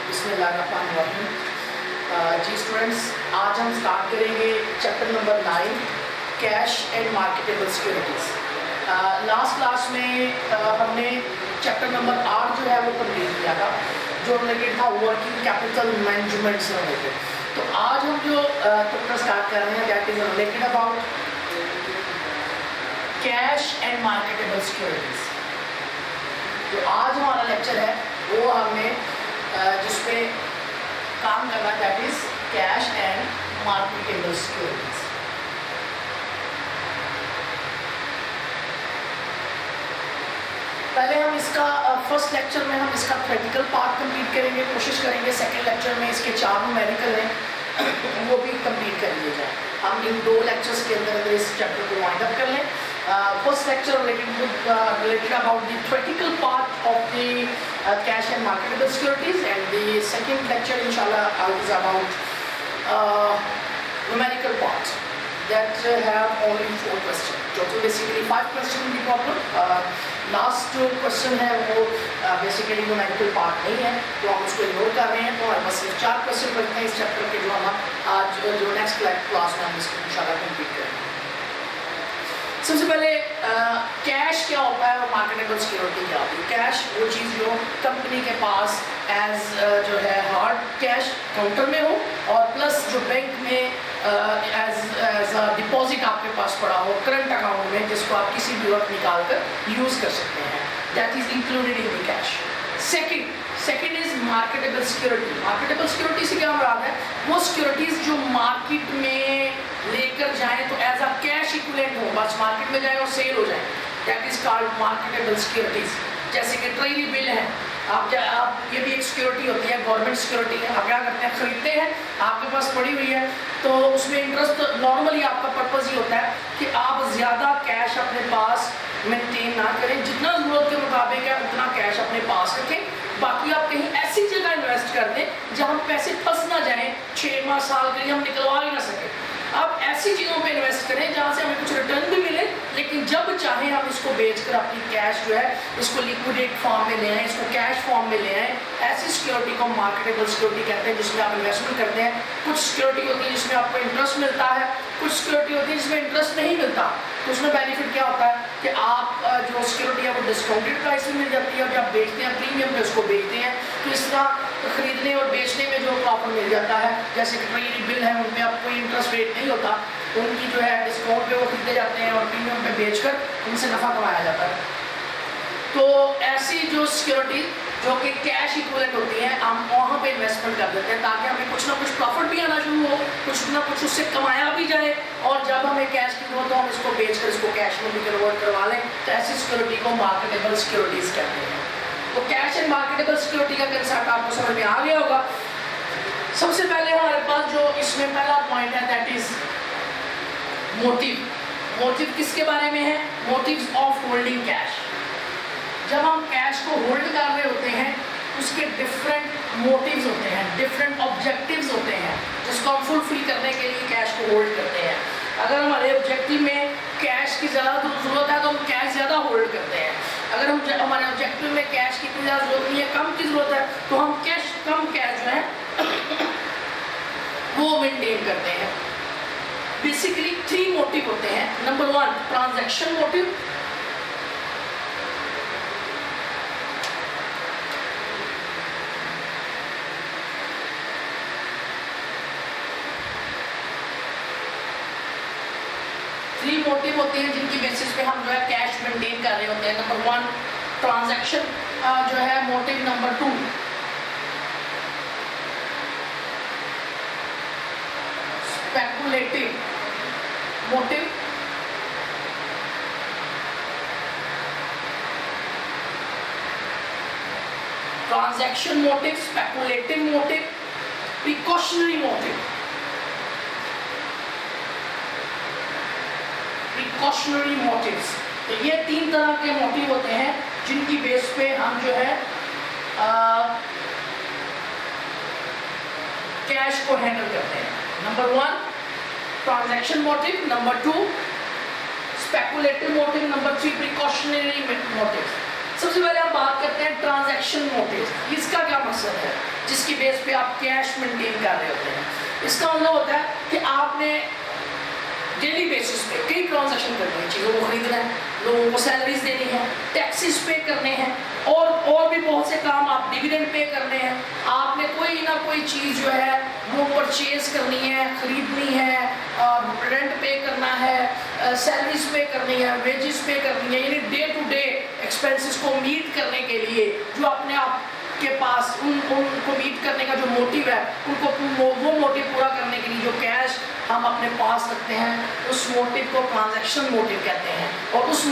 बिस्मिल्लाहिर्रहमानिर्रहीम। जी स्टूडेंट्स, आज हम स्टार्ट करेंगे chapter number 9 cash and marketable securities. Last class में हमने चैप्टर नंबर 8 जो है वो कंप्लीट किया था, जो रिलेटेड था वर्किंग कैपिटल मैनेजमेंट से रिलेटेड। तो आज हम जो चैप्टर स्टार्ट कर रहे हैं that is related about cash and marketable securities. जो आज हमारा लेक्चर है वो हमें जिसपे काम करना that is cash and marketable securities. पहले हम इसका फर्स्ट लेक्चर में हम इसका प्रैक्टिकल पार्ट कंप्लीट करेंगे, कोशिश करेंगे सेकंड लेक्चर में इसके 4 न्यूमेरिकल हैं वो भी कंप्लीट कर लिए जाए। हम इन 2 लेक्चर्स के अंदर इस चैप्टर को वाइंड अप कर लें। First lecture related about the theoretical part of the cash and marketable securities, and the second lecture inshallah is about numerical part that have only 4 questions. Total basically 5 questions in the problem. Last question है वो basically numerical part नहीं है, तो हम उसको ignore कर रहे हैं। तो हमारे पास सिर्फ 4 क्वेश्चन बचते हैं इस चैप्टर के, जो हम आज जो नेक्स्ट क्लास में हम इसको इंशाल्लाह कंप्लीट करेंगे। सबसे पहले कैश क्या होता है और मार्केटेबल सिक्योरिटी क्या होती है। कैश वो चीज़ जो कंपनी के पास एज जो है हार्ड कैश काउंटर में हो, और प्लस जो बैंक में एज डिपॉजिट आपके पास पड़ा हो करंट अकाउंट में, जिसको आप किसी भी वक्त निकाल कर यूज़ कर सकते हैं। That is included in the cash. Second is marketable security. Marketable security से क्या मुराद है, वो सिक्योरिटीज़ जो मार्केट में लेकर जाएं तो एज अ कैश इक्विवेलेंट हो, बस मार्केट में जाए और सेल हो जाए, that is called marketable securities. जैसे कि ट्रेजरी बिल है, आप ये भी एक सिक्योरिटी होती है, गवर्नमेंट सिक्योरिटी है। आप क्या करते हैं, खरीदते हैं, आपके पास पड़ी हुई है, तो उसमें इंटरेस्ट नॉर्मली आपका पर्पज़ ही होता है कि आप ज़्यादा कैश अपने पास मेंटेन ना करें, जितना ज़रूरत के मुताबिक है उतना कैश अपने पास रखें, बाकी आप कहीं ऐसी जगह इन्वेस्ट कर दें जहाँ पैसे फंस ना जाएं, 6 माह साल के लिए हम निकलवा ही ना सकें। आप ऐसी चीज़ों पे इन्वेस्ट करें जहाँ से हमें कुछ रिटर्न भी मिले, लेकिन जब चाहें हम इसको बेचकर अपनी कैश जो है इसको लिक्विडेट फॉर्म में ले आएँ, इसको कैश फॉर्म में ले आएँ। ऐसी सिक्योरिटी को मार्केटेबल सिक्योरिटी कहते हैं, जिसमें आप इन्वेस्टमेंट करते हैं। कुछ सिक्योरिटी होती है जिसमें आपको इंटरेस्ट मिलता है, कुछ सिक्योरिटी होती है जिसमें इंटरेस्ट नहीं मिलता। तो उसमें बेनिफिट क्या होता है कि आप जो सिक्योरिटी है वो डिस्काउंटेड प्राइस में मिल जाती है, और जब बेचते हैं प्रीमियम पे उसको बेचते हैं, तो इस तरह खरीदने और बेचने में जो प्रॉफिट मिल जाता है। जैसे कि ट्रेजरी बिल है, उन पर आप कोई इंटरेस्ट रेट नहीं होता, उनकी जो है डिस्काउंट पे वो खरीदे जाते हैं और प्रीमियम पे बेचकर उनसे नफ़ा कमाया जाता है। तो ऐसी जो सिक्योरिटी जो कि कैश इक्विवेलेंट होती है, हम वहाँ पे इन्वेस्टमेंट कर देते हैं ताकि हमें कुछ ना कुछ प्रॉफिट भी आना शुरू हो, कुछ ना कुछ उससे कमाया भी जाए, और जब हमें कैश की जरूरत हो हम इसको बेचकर इसको कैश में भी कन्वर्ट करवा लें। तो ऐसी सिक्योरिटी को मार्केटेबल सिक्योरिटीज़ कहते हैं। तो कैश एंड मार्केटेबल सिक्योरिटी का कंसेप्ट आपको समझ में आ गया होगा। सबसे पहले हमारे पास जो इसमें पहला पॉइंट है दैट इज मोटिव। मोटिव किसके बारे में है, मोटिव्स ऑफ होल्डिंग कैश। जब हम कैश को होल्ड कर रहे होते हैं उसके डिफरेंट मोटिव्स होते हैं, डिफरेंट ऑब्जेक्टिव्स होते हैं, जिसको हम फुलफिल करने के लिए कैश को होल्ड करते हैं। अगर हमारे ऑब्जेक्टिव में कैश की ज़्यादा ज़रूरत है तो हम कैश ज़्यादा होल्ड करते हैं। अगर हम हमारे ऑब्जेक्टिव में कैश की इतनी ज़्यादा ज़रूरत नहीं है, कम की ज़रूरत है, तो हम कम कैश जो है वो मेंटेन करते हैं। बेसिकली 3 मोटिव होते हैं। नंबर 1 ट्रांजैक्शन मोटिव, मोटिव होते हैं जिनकी बेसिस पे हम जो है कैश मेंटेन कर रहे होते हैं। नंबर 1 ट्रांजैक्शन जो है motive. Number 2 speculative motive. Transaction motive, speculative motive, precautionary motive. Precautionary motives, तो ये 3 तरह के मोटिव होते हैं जिनकी बेस पे हम जो है कैश को हैंडल करते हैं। Number 1 transaction motive, number 2 speculative motive, number 3 precautionary motive. सबसे पहले हम बात करते हैं ट्रांजैक्शन मोटिव। इसका क्या मकसद है? जिसकी बेस पे आप कैश मेंटेन कर रहे होते हैं। इसका मतलब होता है कि आपने डेली बेसिस पे कई ट्रांजैक्शन करनी है, चीज़ों को खरीदना है, लोगों को सैलरीज देनी है, टैक्सेस पे करने हैं, और भी बहुत से काम, आप डिविडेंड पे करने हैं, आपने कोई ना कोई चीज़ जो है वो परचेज करनी है, खरीदनी है, रेंट पे करना है, सैलरीज पे करनी है, वेजेस पे करनी है, यानी डे टू डे एक्सपेंसेस को मीट करने के लिए जो अपने आप के पास उनको मीट करने का जो मोटिव है, उनको वो मोटिव पूरा करने के लिए जो कैश हम अपने पास रखते हैं, उस मोटिव को ट्रांजैक्शन मोटिव कहते हैं। और उस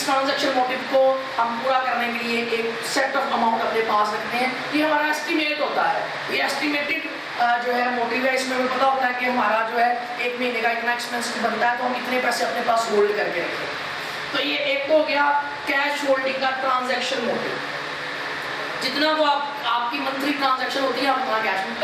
ट्रांजैक्शन मोटिव को हम पूरा करने के लिए एक सेट ऑफ अमाउंट अपने पास रखते हैं। ये हमारा एस्टिमेट होता है, ये एस्टिमेटेड जो है मोटिव है। इसमें हमें पता होता है कि हमारा जो है एक महीने का इतना एक्सपेंस बनता है, तो हम इतने पैसे अपने पास होल्ड करके रखें। तो ये एक हो गया कैश होल्डिंग का ट्रांजैक्शन मोटिव। जितना वो आपकी मंथली ट्रांजैक्शन होती है, आप अपना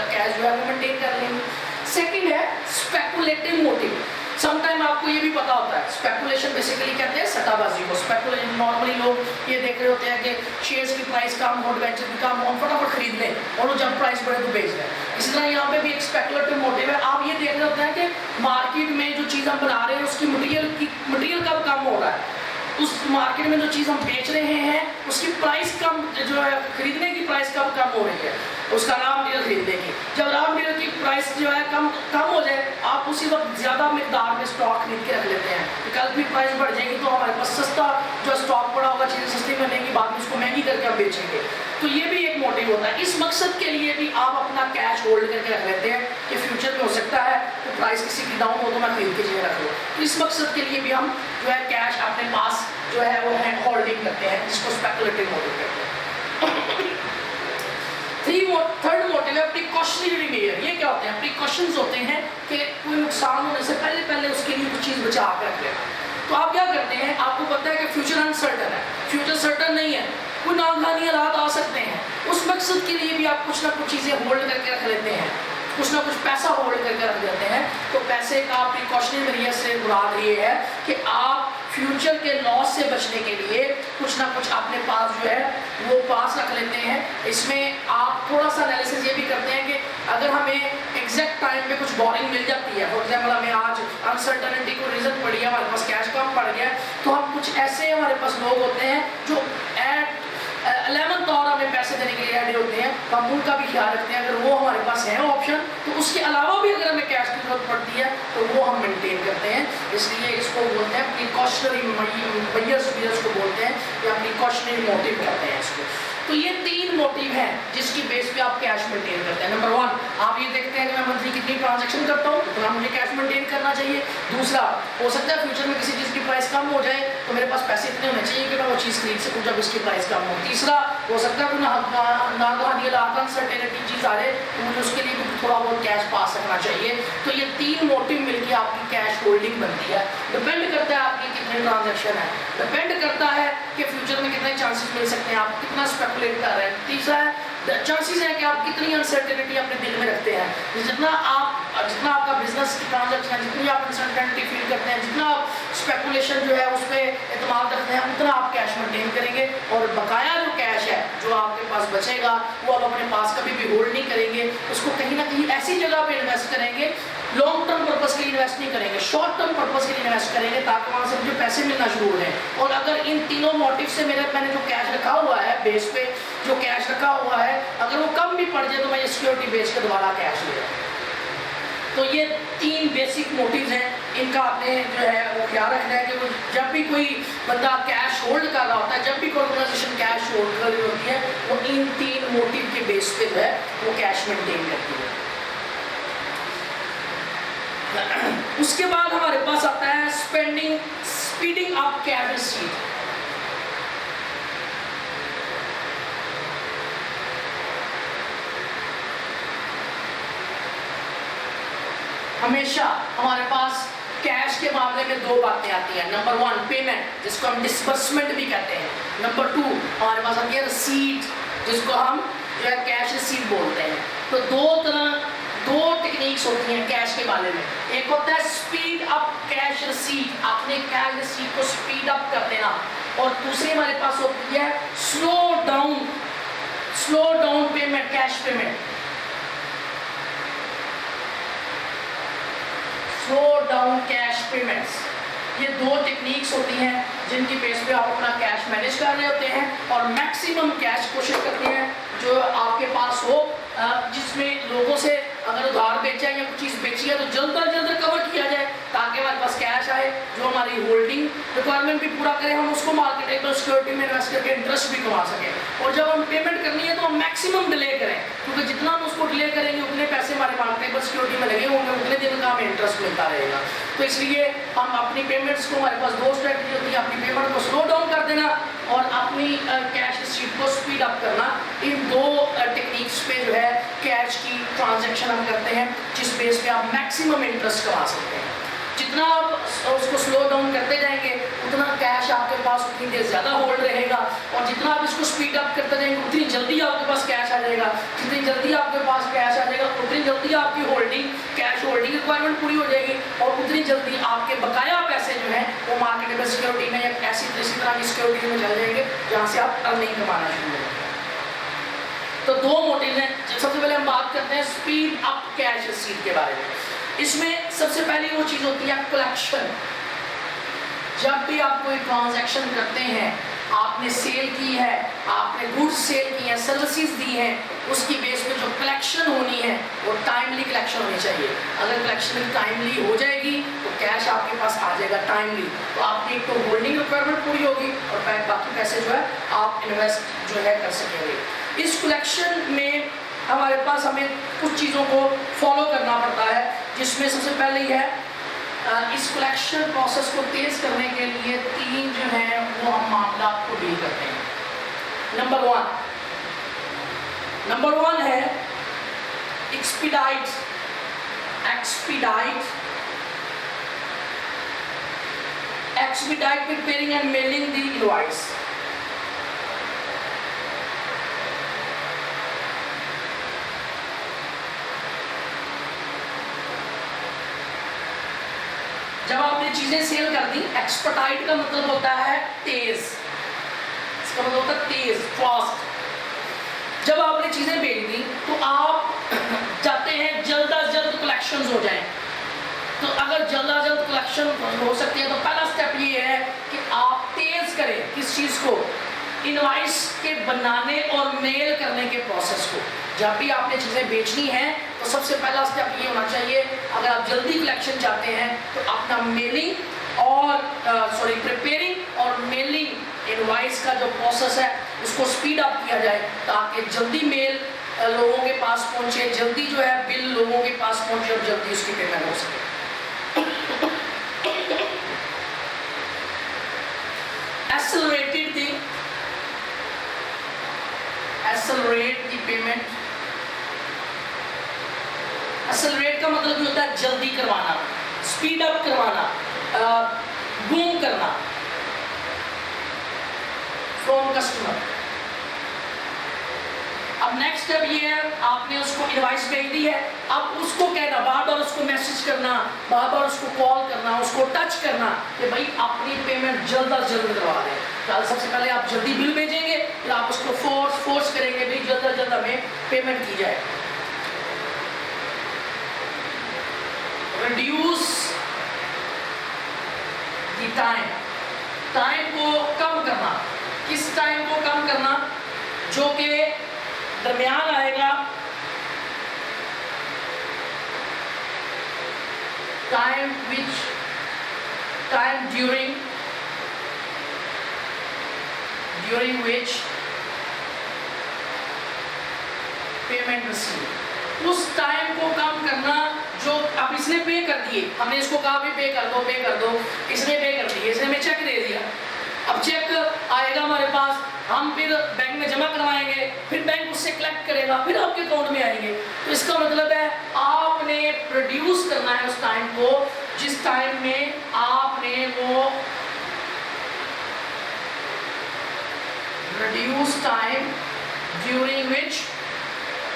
कैश जो है वो मेंटेन कर लेंगे। सेकंड है स्पेकुलेटिव मोटिव। समटाइम आपको ये भी पता होता है, स्पेकुलेशन बेसिकली कहते हैं सट्टाबाजी को। स्पेकुलेशन नॉर्मली लोग ये देख रहे होते हैं कि शेयर्स की प्राइस कम हो, डिबेंचर की कम हो, फटाफट खरीद लें, और वो जब प्राइस बढ़े तो बेच दें। इसी तरह यहाँ पे भी एक स्पेकुलेटिव मोटिव है। आप ये देख रहे होते हैं कि मार्केट में जो चीज़ हम बना रहे हैं उसकी मटीरियल कब कम हो रहा है, उस मार्केट में जो चीज़ हम बेच रहे हैं उसकी प्राइस कम जो है, खरीदने की प्राइस कम हो रही है, उसका रॉ मटेरियल खरीदने की। जब रॉ मटेरियल की प्राइस जो है कम हो जाए, आप उसी वक्त ज़्यादा मिकदार में स्टॉक खरीद के रख लेते हैं। कल भी प्राइस बढ़ जाएगी तो हमारे पास सस्ता जो स्टॉक पड़ा होगा, चीज़ें सस्ती मिलेंगी, बाद में उसको महंगी करके हम बेचेंगे। तो ये भी एक मोटिव होता है। इस मकसद के लिए भी आप अपना कैश होल्ड करके रख लेते हैं कि फ्यूचर में हो सकता है तो प्राइस किसी की डाउन हो तो मैं खरीद के चीज़ें रख लूँ। तो इस मकसद के लिए भी हम जो है कैश अपने पास जो है वो है होल्डिंग करते हैं, जिसको स्पेकुलेटिव मोटिव कहते हैं। थर्ड मोटिव है प्रिकॉशनरी मेजर। ये क्या होते हैं? प्रिकॉशंस होते हैं कि कोई नुकसान होने से पहले उसके लिए कुछ चीज़ बचा कर रख लेना। तो आप क्या करते हैं, आपको पता है कि फ्यूचर अनसर्टन है, फ्यूचर सर्टन नहीं है, कोई नागहानी हालात आ सकते हैं, उस मकसद के लिए भी आप कुछ ना कुछ चीज़ें होल्ड करके रख लेते हैं, कुछ ना कुछ पैसा होल्ड करके रख देते हैं। तो पैसे का प्रिकॉशनरी मेजर से मुराद ये है कि आप फ्यूचर के लॉस से बचने के लिए कुछ ना कुछ अपने पास जो है वो पास रख लेते हैं। इसमें आप थोड़ा सा एनालिसिस ये भी करते हैं कि अगर हमें एग्जैक्ट टाइम पे कुछ बोरिंग मिल जाती है, फॉर एग्जाम्पल हमें आज अनसर्टनिटी को रीजन पड़ी है, हमारे पास कैश कम पड़ गया, तो हम कुछ ऐसे हमारे पास लोग होते हैं जो एट 11th और हमें पैसे देने के लिए रेडी होते हैं, तो हम उनका भी ख्याल रखते हैं। अगर वो हमारे पास है ऑप्शन, तो उसके अलावा भी अगर हमें कैश की जरूरत पड़ती है तो वो हम मेंटेन करते हैं। इसलिए इसको बोलते हैं प्रिकॉशनरी मेजर्स को बोलते हैं, या प्रिकॉशनरी मोटिव कहते हैं इसको। तो ये 3 मोटिव हैं जिसकी बेस पे आप कैश मेंटेन करते हैं। नंबर 1, आप ये देखते हैं कि मैं मंथली कितनी ट्रांजैक्शन करता हूँ, तो मुझे कैश मेंटेन करना चाहिए। दूसरा, हो सकता है फ्यूचर में किसी चीज़ की प्राइस कम हो जाए तो मेरे पास पैसे इतने होने चाहिए कि मैं वो चीज़ खरीद सकूँ जब इसकी प्राइस कम हो। तीसरा, हो सकता है नागहानी अनसर्टेनिटी चीज़ आ जाए तो मुझे उसके लिए भी थोड़ा बहुत कैश पास रखना चाहिए। तो ये 3 मोटिव मिलकर आपकी कैश होल्डिंग बनती है। डिपेंड करता है आपकी कितने ट्रांजैक्शन है, डिपेंड करता है कि फ्यूचर में कितने चांसेस मिल सकते हैं, आप कितना स्पेकुलेट कर रहे हैं। तीसरा है चांसेस है कि आप कितनी अनसर्टेनिटी अपने दिल में रखते हैं। जितना आपका बिजनेस की ट्रांजैक्शन, जितनी आप अनसर्टेनिटी फील करते हैं, जितना आप स्पेकुलेशन जो है उस पर एतमाद रखते हैं, उतना आप कैश मेंटेन करेंगे। और बकाया जो कैश है जो आपके पास बचेगा वो आप अपने पास कभी भी होल्ड नहीं करेंगे, उसको कहीं ना कहीं ऐसी जगह पे इन्वेस्ट करेंगे, लॉन्ग टर्म पर्पस के लिए इन्वेस्ट नहीं करेंगे, शॉर्ट टर्म पर्पस के लिए इन्वेस्ट करेंगे, ताकि वहाँ से मुझे पैसे मिलना शुरू हो जाए। और अगर इन तीनों मोटिव से मैंने जो कैश रखा हुआ है, बेस पे जो कैश रखा हुआ है, अगर वो कम भी पड़ जाए तो मैं ये सिक्योरिटी बेच के दोबारा कैश ले जाऊँ। तो ये 3 बेसिक मोटिव्स हैं, इनका आपने जो है वो ख्याल रखना है कि जब भी कोई बंदा कैश होल्ड कर रहा होता है, जब भी कोई ऑर्गेनाइजेशन कैश होल्ड कर रही होती है, वो इन 3 मोटिव के बेस पे जो है वो कैश मेंटेन करती है। उसके बाद हमारे पास आता है स्पीडिंग अप कैश रिसीट। हमेशा हमारे पास कैश के मामले में 2 बातें आती हैं। नंबर 1 पेमेंट, जिसको हम डिसबर्समेंट भी कहते हैं। नंबर 2 हमारे पास आती है रसीट, जिसको हम जो है कैश रिसीट बोलते हैं। तो 2 टेक्निक्स होती हैं कैश के बारे में। एक होता है स्पीड अप कैश रिसीट, अपने कैश रिसीट को स्पीड अप कर देना, और दूसरी हमारे पास होती है slow down payment, cash payment. Slow down cash payments. ये दो टेक्निक्स होती हैं जिनकी बेस पे आप अपना कैश मैनेज कर रहे होते हैं और मैक्सिमम कैश कोशिश करते हैं जो आपके पास हो, जिसमें लोगों से अगर उधार बेचा है या कुछ चीज़ बेची है तो जल्द अज जल्द कवर किया जाए ताकि हमारे पास कैश आए जो हमारी होल्डिंग रिक्वायरमेंट भी पूरा करें, हम उसको मार्केटेबल सिक्योरिटी में इन्वेस्ट करके इंटरेस्ट भी कमा सकें। और जब हम पेमेंट करनी है तो हम मैक्सिमम डिले करें, क्योंकि जितना हम उसको डिले करेंगे उतने पैसे हमारे मार्केटेबल सिक्योरिटी में लगे होंगे, उतने दिन का हमें इंटरेस्ट मिलता रहेगा। तो इसलिए हम अपनी पेमेंट्स को, हमारे पास दो स्ट्रेटजी होती है, अपनी पेमेंट को स्लो डाउन कर देना और अपनी कैश रिसीट को स्पीड अप करना। इन दो टेक्निक्स पे जो है कैश की ट्रांजैक्शन हम करते हैं जिस बेस पे आप मैक्सिमम इंटरेस्ट कमा सकते हैं। जितना आप उसको स्लो डाउन करते जाएंगे उतना कैश आपके पास उतनी देर ज़्यादा होल्ड रहेगा और जितना आप इसको स्पीड अप करते जाएंगे उतनी जल्दी आपके पास कैश आ जाएगा। जितनी जल्दी आपके पास कैश आ जाएगा उतनी जल्दी आपकी होल्डिंग, कैश होल्डिंग रिक्वायरमेंट पूरी हो जाएगी और उतनी जल्दी आपके बकाया पैसे जो हैं वो मार्केटेबल सिक्योरिटी में या ऐसी तरह की सिक्योरिटी में चल जाएंगे जहाँ से आप अर्निंग कमाना शुरू करेंगे। तो दो मोटिव हैं। सबसे पहले हम बात करते हैं स्पीड अप कैश रिसीट के बारे में। इसमें सबसे पहली वो चीज़ होती है कलेक्शन। जब भी आप कोई ट्रांजैक्शन करते हैं, आपने सेल की है, आपने गुड्स सेल की है, सर्विसेज दी हैं, उसकी बेस पे जो कलेक्शन होनी है वो टाइमली कलेक्शन होनी चाहिए। अगर कलेक्शन टाइमली हो जाएगी तो कैश आपके पास आ जाएगा टाइमली, तो आपकी एक तो होल्डिंग रिक्वायरमेंट पूरी होगी और बाकी पैसे जो है आप इन्वेस्ट जो है कर सकेंगे। इस कलेक्शन में हमारे पास हमें कुछ चीज़ों को फॉलो करना पड़ता है, जिसमें सबसे पहले ही है इस कलेक्शन प्रोसेस को तेज़ करने के लिए तीन जो है वो हम मामला को डील करते हैं। नंबर वन है expedite preparing and mailing the invoice. जब आपने चीजें सेल कर दी, एक्सपर्टाइट का मतलब होता है तेज, इसका मतलब होता है तेज, फास्ट। जब आपने चीजें बेच दी तो आप चाहते हैं जल्द अज जल्द कलेक्शन हो जाए। तो अगर जल्द अज जल्द कलेक्शन हो सकते हैं तो पहला स्टेप ये है कि आप तेज करें किस चीज को, इनवॉइस के बनाने और मेल करने के प्रोसेस को। जब भी आपने चीज़ें बेचनी है तो सबसे पहला स्टेप ये होना चाहिए, अगर आप जल्दी कलेक्शन चाहते हैं तो अपना मेलिंग और प्रिपेयरिंग और मेलिंग इनवॉइस का जो प्रोसेस है उसको स्पीड अप किया जाए ताकि जल्दी मेल लोगों के पास पहुंचे, जल्दी जो है बिल लोगों के पास पहुंचे और जल्दी उसकी पेमेंट हो सके। Accelerate the payment. एक्सेलरेट का मतलब होता है जल्दी करवाना, स्पीड अप करवाना, बूम करना फ्रॉम कस्टमर। अब नेक्स्ट स्टेप ये है, आपने उसको इनवॉइस भेज दी है, अब उसको कहना, बार बार उसको मैसेज करना, बार बार उसको कॉल करना, उसको टच करना कि भाई अपनी पेमेंट जल्द अज जल्द करवा दें। तो सबसे पहले आप जल्दी बिल भेजेंगे, फिर आप उसको फोर्स करेंगे भाई जल्द अज जल्द हमें पेमेंट की जाए। रिड्यूस द टाइम को कम करना। किस टाइम को कम करना? जो कि दरमियान आएगा time during which payment receive. उस टाइम को कम करना जो अब इसने पे कर दिए, हमने इसको कहा भी पे कर दो, इसने पे कर दिए, इसने हमें चेक दे दिया। अब चेक आएगा हमारे पास, हम फिर बैंक में जमा करवाएंगे, फिर बैंक उससे कलेक्ट करेगा, फिर आपके अकाउंट में आएंगे। तो इसका मतलब है आपने प्रोड्यूस करना है उस टाइम को जिस टाइम में आपने वो reduce time during which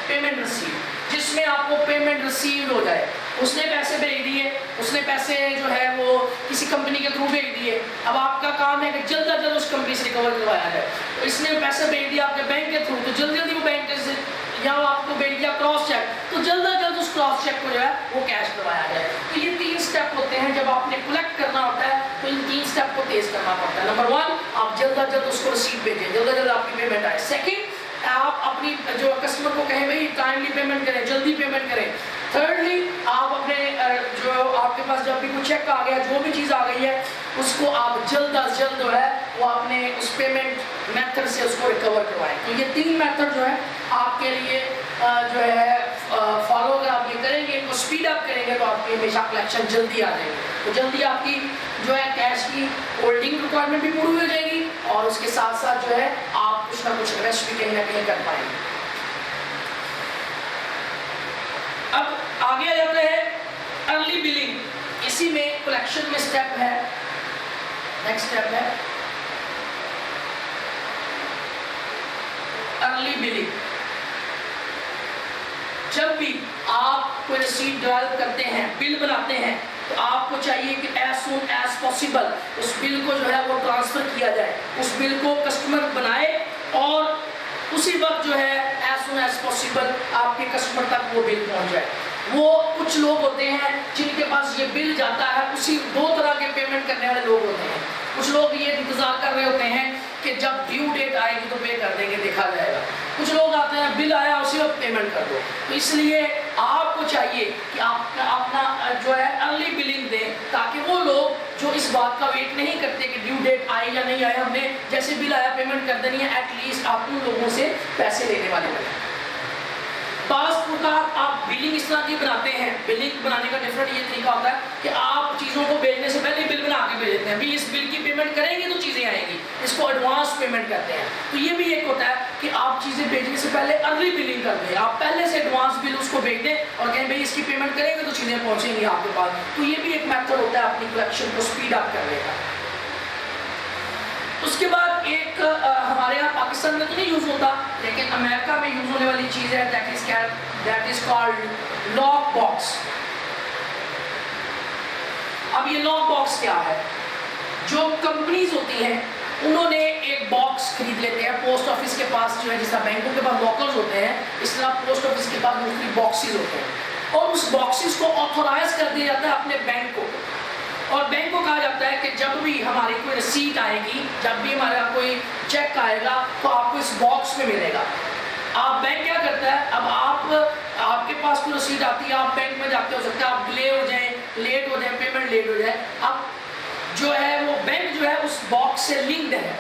payment receive, जिसमें आपको पेमेंट रिसीव हो जाए। उसने पैसे भेज दिए, उसने पैसे जो है वो किसी कंपनी के थ्रू भेज दिए, अब आपका काम है कि जल्द अज जल्द उस कंपनी से रिकवर करवाया जाए। तो इसने पैसे भेज दिया आपके बैंक के थ्रू, तो जल्दी जल्दी वो बैंक से या आपको भेज दिया क्रॉस चेक, तो जल्द अज जल्द उस क्रॉस चेक को जो है वो कैश करवाया जाए। तो ये तीन स्टेप आपने कलेक्ट करना होता है तो इन 3 स्टेप को तेज करना पड़ता है। नंबर 1, आप जल्द से जल्द उसको रिसीव भेजें, जल्द से जल्द आपकी पेमेंट आए। सेकंड, आप अपनी जो कस्टमर को कहें भाई टाइमली पेमेंट करें, जल्दी पेमेंट करें। थर्डली, आप अपने जो आपके पास जब भी कुछ चेक आ गया, जो भी चीज़ आ गई है, उसको आप जल्द अज जल्द जो है वो आपने उस पेमेंट मेथड से उसको रिकवर करवाएं। तो ये 3 मेथड जो है आपके लिए जो है फॉलो अगर आप ये करेंगे, इनको स्पीड अप करेंगे तो आपकी हमेशा कलेक्शन जल्दी आ जाएगी। तो जल्दी आपकी जो है कैश की होल्डिंग रिक्वायरमेंट भी पूरी हो जाएगी और उसके साथ साथ जो है आप कुछ ना कुछ इन्वेस्ट भी कहीं ना कहीं कर पाएंगे। अब आगे आ जाते हैं अर्ली बिलिंग। इसी में कलेक्शन में स्टेप है, नेक्स्ट स्टेप है अर्ली बिलिंग। जब भी आप कोई रसीद डेवलप करते हैं, बिल बनाते हैं, तो आपको चाहिए कि एज सून एज पॉसिबल उस बिल को जो है वो ट्रांसफर किया जाए, उस बिल को कस्टमर बनाए और उसी वक्त जो है एज सून एज पॉसिबल आपके कस्टमर तक वो बिल पहुंच जाए। वो कुछ लोग होते हैं जिनके पास ये बिल जाता है, उसी 2 तरह के पेमेंट करने वाले लोग होते हैं। कुछ लोग ये इंतजार कर रहे होते हैं कि जब ड्यू डेट आएगी तो पे कर देंगे, देखा जाएगा। कुछ लोग आते हैं बिल आया उसी वक्त पेमेंट कर दो। तो इसलिए आपको चाहिए कि आप अपना जो है अर्ली बिलिंग दें, ताकि वो लोग जो इस बात का वेट नहीं करते कि ड्यू डेट आए या नहीं आए, हमने जैसे बिल आया पेमेंट कर देनी है, एटलीस्ट आप उन लोगों से पैसे लेने वाले बने। पास प्रकार आप बिलिंग इस तरह की बनाते हैं। बिलिंग बनाने का डिफरेंट ये तरीका होता है कि आप चीज़ों को भेजने से पहले बिल बना के भेज देते हैं, भी इस बिल की पेमेंट करेंगे तो चीज़ें आएंगी, इसको एडवांस पेमेंट कहते हैं। तो ये भी एक होता है कि आप चीज़ें भेजने से पहले अर्ली बिलिंग कर दें, आप पहले से एडवांस बिल उसको भेज दें और कहें भाई इसकी पेमेंट करेंगे तो चीज़ें पहुँचेंगी आपके पास। तो ये भी एक मेथड होता है अपनी कलेक्शन को स्पीड अप करने का। उसके बाद एक हमारे यहाँ पाकिस्तान में तो नहीं यूज होता, लेकिन अमेरिका में यूज होने वाली चीज है, that is called lock box. अब ये लॉक बॉक्स क्या है? जो कंपनीज होती हैं उन्होंने एक बॉक्स खरीद लेते हैं पोस्ट ऑफिस के पास, जो है जिस तरह बैंकों के पास लॉकर्स होते हैं, इस तरह पोस्ट ऑफिस के पास दूसरी बॉक्सेस होते हैं और उस बॉक्सेस को ऑथोराइज कर दिया जाता है अपने बैंक को। और बैंक को कहा जाता है कि जब भी हमारी कोई रसीद आएगी, जब भी हमारा कोई चेक आएगा तो आपको इस बॉक्स में मिलेगा। आप बैंक क्या करता है, अब आपके पास कोई रसीद आती है, आप बैंक में जाते हो सकता है आप डिले हो जाए, लेट हो जाए, पेमेंट लेट हो जाए। अब जो है वो बैंक जो है उस बॉक्स से लिंक्ड है।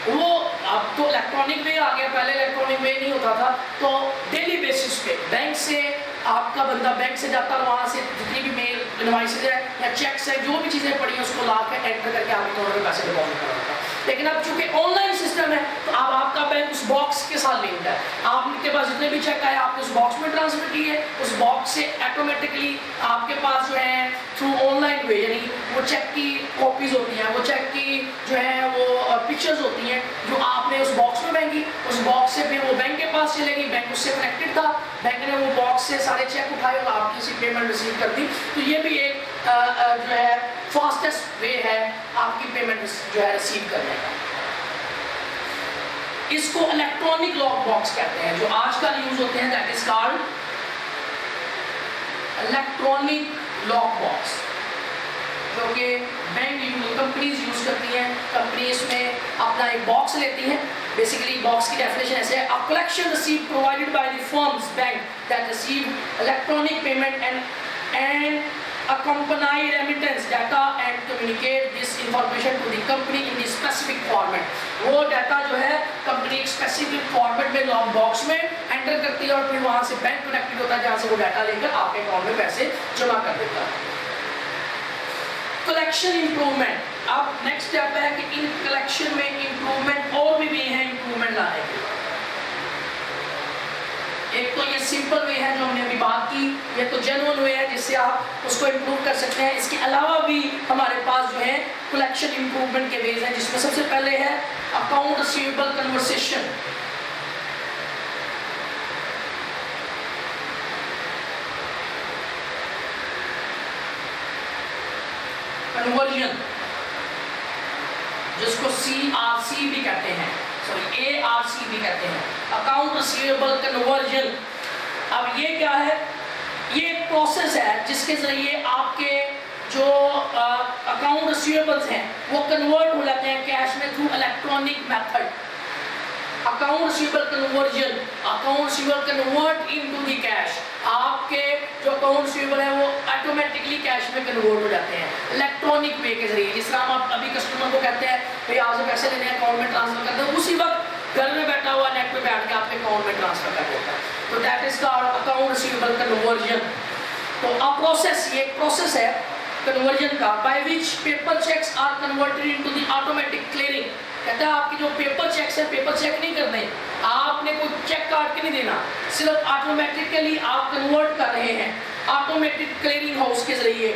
वो अब तो इलेक्ट्रॉनिक वे आ गया, पहले इलेक्ट्रॉनिक वे नहीं होता था। तो डेली बेसिस पे बैंक से आपका बंदा बैंक से जाता है, वहाँ से जितनी भी मेल इनवॉइसेज है या चेक्स है, जो भी चीज़ें पड़ी हैं उसको ला के एंटर करके आपके अकाउंट में पैसे डिपॉजिट करता है। लेकिन अब चूंकि ऑनलाइन सिस्टम है तो अब आपका बैंक उस बॉक्स के साथ लिंक्ड है। आपके पास जितने भी चेक आए आपने उस बॉक्स में ट्रांसफर किए, उस बॉक्स से ऑटोमेटिकली आपके पास जो है थ्रू ऑनलाइन वे, यानी वो चेक की कॉपीज होती हैं, वो चेक की जो है वो पिक्चर्स होती हैं जो आपने उस बॉक्स में फेंकी, उस बॉक्स से फिर वो बैंक के पास चलेगी, बैंक उससे कनेक्टेड था, बैंक ने वो बॉक्स से सारे चेक उठाए और आपकी सी पेमेंट रिसीव कर दी। तो ये भी एक जो है फास्टेस्ट वे है आपकी पेमेंट जो है रिसीव करने का। इसको इलेक्ट्रॉनिक लॉक बॉक्स कहते हैं, जो आजकल यूज होते हैं, that is called electronic lock box, जो कि बैंक कंपनीज यूज करती हैं। कंपनीज में अपना एक बॉक्स लेती हैं। बेसिकली बॉक्स की डेफिनेशन ऐसे है, a collection receive provided by the firms bank that receive electronic payment and accompany remittance data and communicate this information to the company in the specific format। वो data जो है company एक specific format में lock box में enter करती है और फिर वहाँ से बैंक कनेक्टेड होता है, जहाँ से वो डाटा लेकर आपके अकाउंट में पैसे जमा कर देता है। Collection improvement. अब नेक्स्ट स्टेप है कि इन कलेक्शन में इंप्रूवमेंट और भी है इंप्रूवमेंट लाने के। एक तो ये सिंपल वे है जो हमने अभी बात की, ये तो जेन्युइन वे है जिससे आप उसको इम्प्रूव कर सकते हैं। इसके अलावा भी हमारे पास जो है कलेक्शन इम्प्रूवमेंट के वेज हैं, जिसमें सबसे पहले है अकाउंट रिसीवेबल कन्वर्सेशन। कन्वर्जन, जिसको CRC भी कहते हैं, सॉरी ARC भी कहते हैं, अकाउंट रिसीवेबल कन्वर्जन। अब ये क्या है? ये एक प्रोसेस है जिसके जरिए आपके जो अकाउंट रिसीवेबल्स हैं वो कन्वर्ट हो जाते हैं कैश में through electronic method. Account receivable conversion, account receivable convert into the cash, आपके जो अकाउंट रिसीवेबल है वो ऑटोमेटिकली कैश में कन्वर्ट हो जाते हैं इलेक्ट्रॉनिक वे के जरिए। जिस तरह हम अभी कस्टमर को कहते हैं भाई आपसे पैसे लेने हैं अकाउंट में ट्रांसफर कर दो, उसी वक्त घर में बैठा हुआ नेट पे बैठ के आपके अकाउंट में ट्रांसफर कर देता है। तो that is called account receivable conversion. तो अ प्रोसेस, ये एक प्रोसेस है कन्वर्जन का, by which paper cheques are converted into the automatic clearing. कहता है आपके जो पेपर चेक्स है, पेपर चेक नहीं करने, आपने कोई चेक काट के नहीं देना, सिर्फ ऑटोमेटिकली आप कन्वर्ट कर रहे हैं ऑटोमेटिक क्लियरिंग हाउस के जरिए।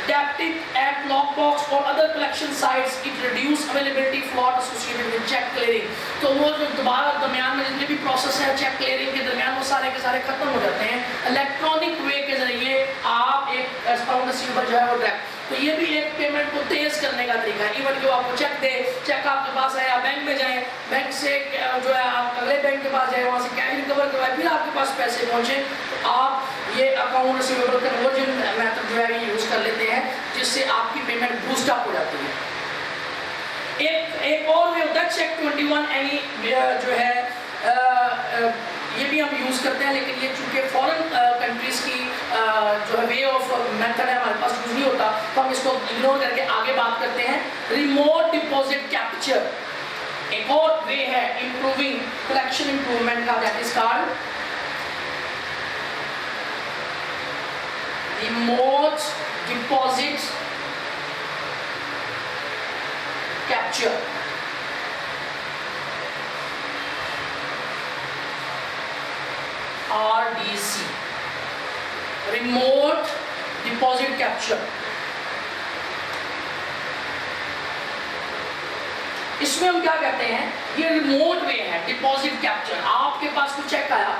डेप्टिक एट लॉक बॉक्स और other collection sites, it reduce availability float associated with cheque clearing. तो वो जो दोबारा दरमियान में जितने भी प्रोसेस है चेक क्लियरिंग के दरमियान, वो सारे के सारे खत्म हो जाते हैं इलेक्ट्रॉनिक वे के जरिए। आप एक अकाउंट रिसीवेबल जो है वो ट्रैक, तो ये भी एक पेमेंट को तेज करने का तरीका है। इवन जो आपको चेक दे, चेक आपके पास है, आप बैंक में जाएं, बैंक से जो है आप अगले बैंक के पास जाए, वहाँ से कैश रिकवर करवाए, फिर आपके पास पैसे पहुँचे, तो आप ये अकाउंट रिसीवेबल कन्वर्जन मेथड जो है यूज़ कर लेते हैं, जिससे आपकी पेमेंट बूस्ट अप हो जाती है। एक और वे होता है चेक 21 एनी जो है ये भी हम यूज़ करते हैं, लेकिन ये चूँकि फॉरेन कंट्रीज़ की जो है वे ऑफ मेथड है हमारे पास यूज़ नहीं होता, तो हम इसको इग्नोर करके आगे बात करते हैं। रिमोट डिपॉजिट कैप्चर एक और वे है इम्प्रूविंग कलेक्शन इम्प्रूवमेंट का, that is called remote deposit capture. RDC, remote deposit capture. इसमें हम क्या कहते हैं, ये रिमोट वे है डिपॉजिट कैप्चर। आपके पास कुछ चेक आया,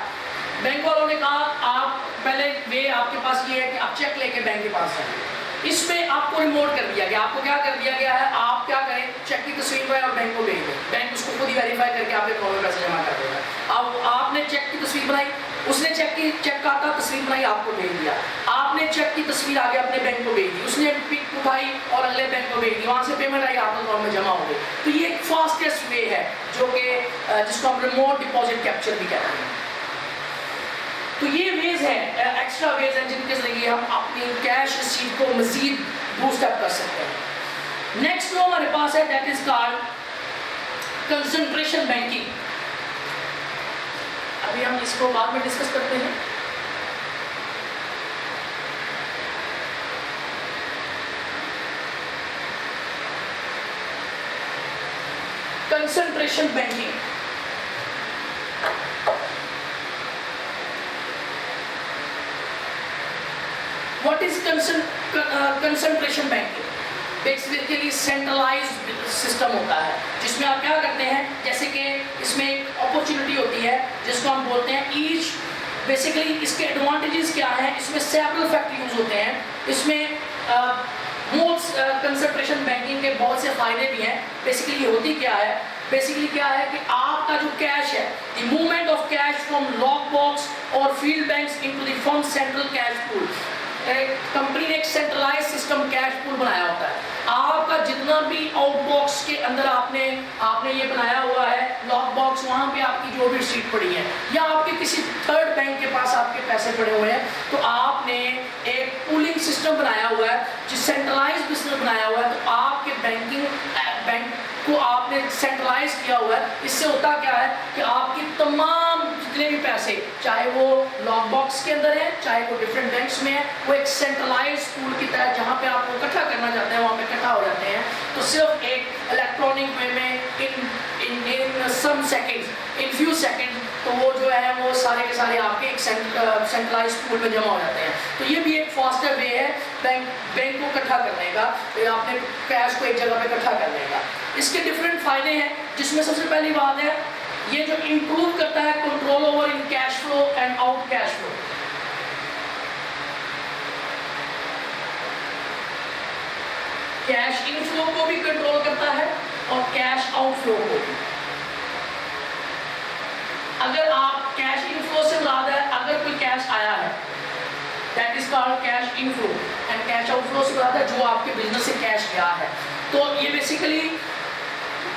बैंक वालों ने कहा आप पहले वे आपके पास ये है कि आप चेक लेके बैंक के पास आए, इसमें आपको रिमोट कर दिया गया। आपको क्या कर दिया गया है, आप क्या करें, चेक की तस्वीर बनाए और बैंक को भेज दें, बैंक उसको खुद ही वेरीफाई करके आपके अकाउंट में पैसे जमा कर देगा। अब आपने चेक की तस्वीर बनाई, उसने चेक काटा, तस्वीर बनाई, आपको भेज दिया। आपने चेक की तस्वीर आगे अपने बैंक को भेज दी, उसने पिक उठाई और अगले बैंक को भेज दी, वहाँ से पेमेंट आई, आपके अकाउंट में जमा हो गई। तो ये एक फास्टेस्ट वे है जो कि जिसको हम रिमोट डिपॉजिट कैप्चर भी कहते हैं। तो ये वेज है, एक्स्ट्रा वेज हैं जिनके जरिए हम अपनी कैश रिसीट को मजीद बूस्ट अप कर सकते हैं। नेक्स्ट जो हमारे पास है that is called concentration banking. अभी हम इसको बाद में डिस्कस करते हैं। Concentration banking, what is concentration banking? Basically centralised system होता है, जिसमें आप क्या करते हैं, जैसे कि इसमें एक अपॉर्चुनिटी होती है जिसको हम बोलते हैं ईच। बेसिकली इसके एडवांटेजेस क्या हैं, इसमें सेवरल फैक्टर यूज होते हैं, इसमें मोस्ट कंसंट्रेशन बैंकिंग के बहुत से फायदे भी हैं। बेसिकली होती क्या है, बेसिकली क्या है कि आपका जो कैश है, the movement of cash from lock box और field banks into the firm central cash pool. Company ने एक सेंट्रलाइज सिस्टम कैश पूल बनाया होता है। आपका जितना भी आउटबॉक्स के अंदर आपने ये बनाया हुआ है लॉक बॉक्स, वहाँ पे आपकी जो भी रिसीट पड़ी है या आपके किसी थर्ड बैंक के पास आपके पैसे पड़े हुए हैं, तो आपने एक पूलिंग सिस्टम बनाया हुआ है, जिस सेंट्रलाइज बिजनेस बनाया हुआ है, तो आपके बैंक को आपने सेंट्रलाइज किया हुआ है। इससे होता क्या है कि आपकी तमाम जितने भी पैसे, चाहे वो लॉक बॉक्स के अंदर है, चाहे वो डिफरेंट बैंक्स में है, वो एक सेंट्रलाइज पूल की तरह जहाँ पे आप इकट्ठा करना चाहते हैं वहाँ पे इकट्ठा हो जाते हैं। तो सिर्फ एक इलेक्ट्रॉनिक वे में in some seconds, in few seconds, तो वो जो है वो सारे के सारे आपके एक सेंट्रलाइज पूल में जमा हो जाते हैं। तो ये भी एक फास्टर वे है बैंक को इकट्ठा करने का, तो आपने कैश को एक जगह पे इकट्ठा करने का। इसके डिफरेंट फायदे हैं, जिसमें सबसे पहली बात है ये जो इंप्रूव करता है control over in cash flow and out cash flow. Cash inflow को भी कंट्रोल करता है और कैश आउटफ्लो को भी। अगर आप कैश इनफ्लो से मुराद है, अगर कोई कैश आया है that is called cash inflow. And cash outflow से बताता है जो आपके बिजनेस से कैश गया है। तो ये बेसिकली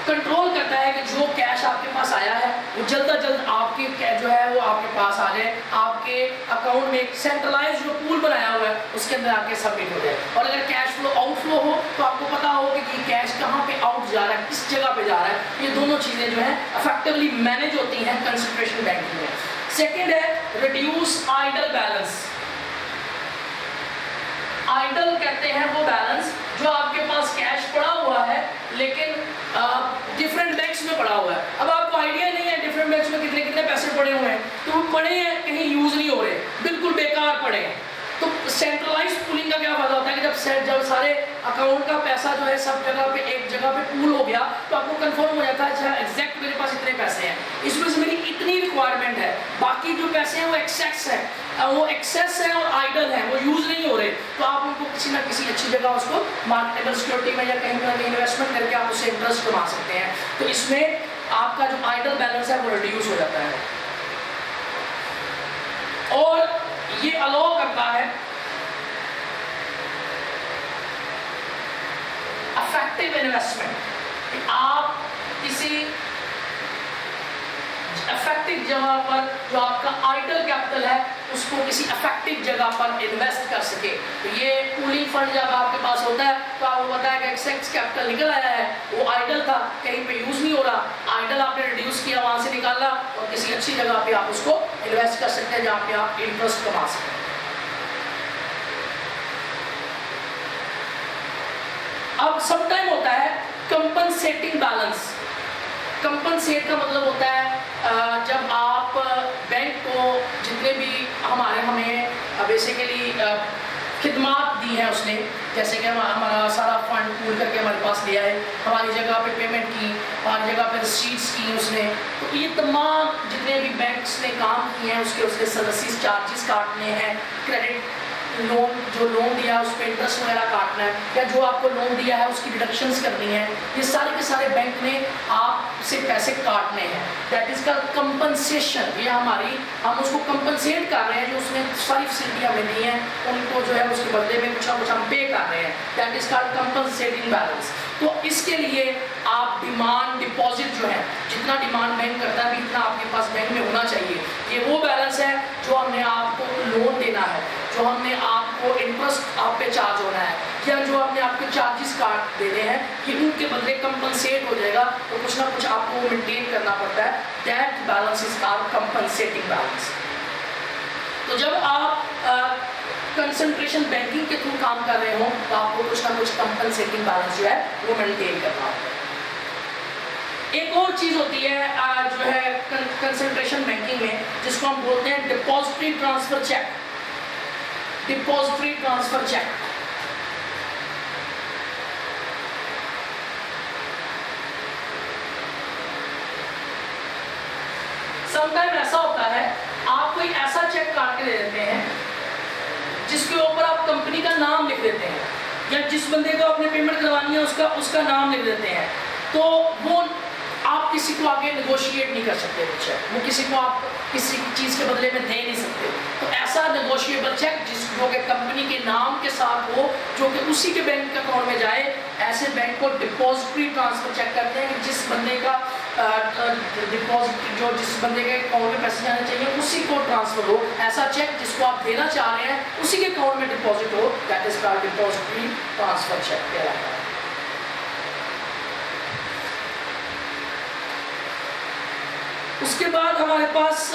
कंट्रोल करता है कि जो कैश आपके पास आया है वो जल्द से जल्द आपके जो है वो आपके पास आ जाए, आपके अकाउंट में एक सेंट्रलाइज जो पूल बनाया हुआ है उसके अंदर आके सबमिट हो जाए। और अगर कैश फ्लो आउटफ्लो हो तो आपको पता हो कि कैश कहाँ पे आउट जा रहा है, किस जगह पे जा रहा है। ये दोनों चीज़ें जो है इफेक्टिवली मैनेज होती हैं कंसंट्रेशन बैंकिंग में। सेकेंड है रिड्यूस आइडल बैलेंस। आइडल कहते हैं वो बैलेंस जो आपके पास कैश पड़ा हुआ है लेकिन डिफरेंट बैंक्स में पड़ा हुआ है। अब आपको आइडिया नहीं है डिफरेंट बैंक्स में कितने कितने पैसे पड़े हुए हैं, तो वो पड़े हैं कहीं यूज नहीं हो रहे, बिल्कुल बेकार पड़े हैं। तो सेंट्रलाइज पूलिंग का क्या फायदा होता है कि जब सारे अकाउंट का पैसा जो है सब जगह पे एक जगह पे पूल हो गया तो आपको कंफर्म हो जाता है अच्छा एग्जैक्ट मेरे पास इतने पैसे हैं, इसमें से मेरी इतनी रिक्वायरमेंट है, बाकी जो पैसे हैं वो एक्सेस है, वो एक्सेस है और आइडल है, वो यूज नहीं हो रहे, तो आप उनको किसी ना किसी अच्छी जगह उसको मार्केटेबल सिक्योरिटी में या कहीं ना कहीं इन्वेस्टमेंट करके आप उससे इंटरेस्ट कमा सकते हैं। तो इसमें आपका जो आइडल बैलेंस है वो रिड्यूस हो जाता है। और ये अलाउ करता है इफेक्टिव इन्वेस्टमेंट। आप किसी इफेक्टिव जगह पर जो आपका आइडल कैपिटल है उसको किसी इफेक्टिव जगह पर इन्वेस्ट कर सके। तो ये पूलिंग फंड जब आपके पास होता है तो आपको पता है कि एक्सेस कैपिटल निकल आया है, वो आइडल था, कहीं पे यूज नहीं हो रहा, आइडल आपने रिड्यूस किया, वहां से निकाला और किसी अच्छी जगह पे आप उसको इन्वेस्ट कर सकते हैं जहाँ पे आप इंटरेस्ट कमा सकते हैं। अब सम टाइम होता है कंपनसेटिंग बैलेंस। कंपनसेट का मतलब होता है जब आप बैंक को जितने भी हमें बेसिकली खिदमात दी है उसने, जैसे कि हमारा सारा फंड पूल करके हमारे पास लिया है, हमारी जगह पे पेमेंट की, हमारी जगह पे रसीट्स की उसने, तो ये तमाम जितने भी बैंक्स ने काम किए हैं उसके सर्विस चार्जेस काटने हैं, क्रेडिट लोन जो लोन दिया है उस पर इंटरेस्ट वगैरह काटना है, या जो आपको लोन दिया है उसकी डिडक्शंस करनी है, ये सारे के सारे बैंक ने आपसे पैसे काटने हैं। दैट इज का कंपनसेशन। ये हम उसको कंपनसेट कर रहे हैं, जो उसने सारी फैसिलिटी हमें दी है उनको जो है उसके बदले में कुछ ना कुछ हम पे कर रहे हैं। दैट इज का कंपनसेटिंग बैलेंस। तो इसके लिए आप डिमांड डिपॉजिट जो है, जितना डिमांड बैंक करता है इतना आपके पास बैंक में होना चाहिए। ये वो बैलेंस है जो हमने आपको लोन देना है, जो हमने आपको इंटरेस्ट आप पे चार्ज होना है, या जो हमने आपके चार्जेस काट देने हैं कि उनके बदले कंपनसेट हो जाएगा, तो कुछ ना कुछ आपको मेंटेन करना पड़ता है। That balance is called compensating balance. तो जब आप कंसंट्रेशन बैंकिंग के थ्रू काम कर रहे हो तो आपको कुछ ना कुछ कंपनसेटिंग बैलेंस जो है वो मेंटेन करना होता है। एक और चीज होती है जो है कंसंट्रेशन बैंकिंग में, जिसको हम बोलते हैं depository transfer cheque. Depository transfer cheque sometime ऐसा होता है आप कोई ऐसा चेक काट के दे देते हैं जिसके ऊपर आप कंपनी का नाम लिख देते हैं, या जिस बंदे को आपने पेमेंट करवानी है उसका नाम लिख देते हैं, तो वो आप किसी को आगे नेगोशिएट नहीं कर सकते चेक, वो किसी को आप किसी चीज़ के बदले में दे नहीं सकते। तो ऐसा नेगोशिएबल चेक जो कि कंपनी के नाम के साथ हो, जो कि उसी के बैंक अकाउंट में जाए, ऐसे बैंक को डिपॉजिटरी ट्रांसफर चेक करते हैं कि जिस बंदे का डिपॉजिट जो जिस बंदे के अकाउंट में पैसे जाने चाहिए उसी को ट्रांसफर हो। ऐसा चेक जिसको आप देना चाह रहे हैं उसी के अकाउंट में डिपॉजिट हो, that is called depository transfer cheque कहलाता है। उसके बाद हमारे पास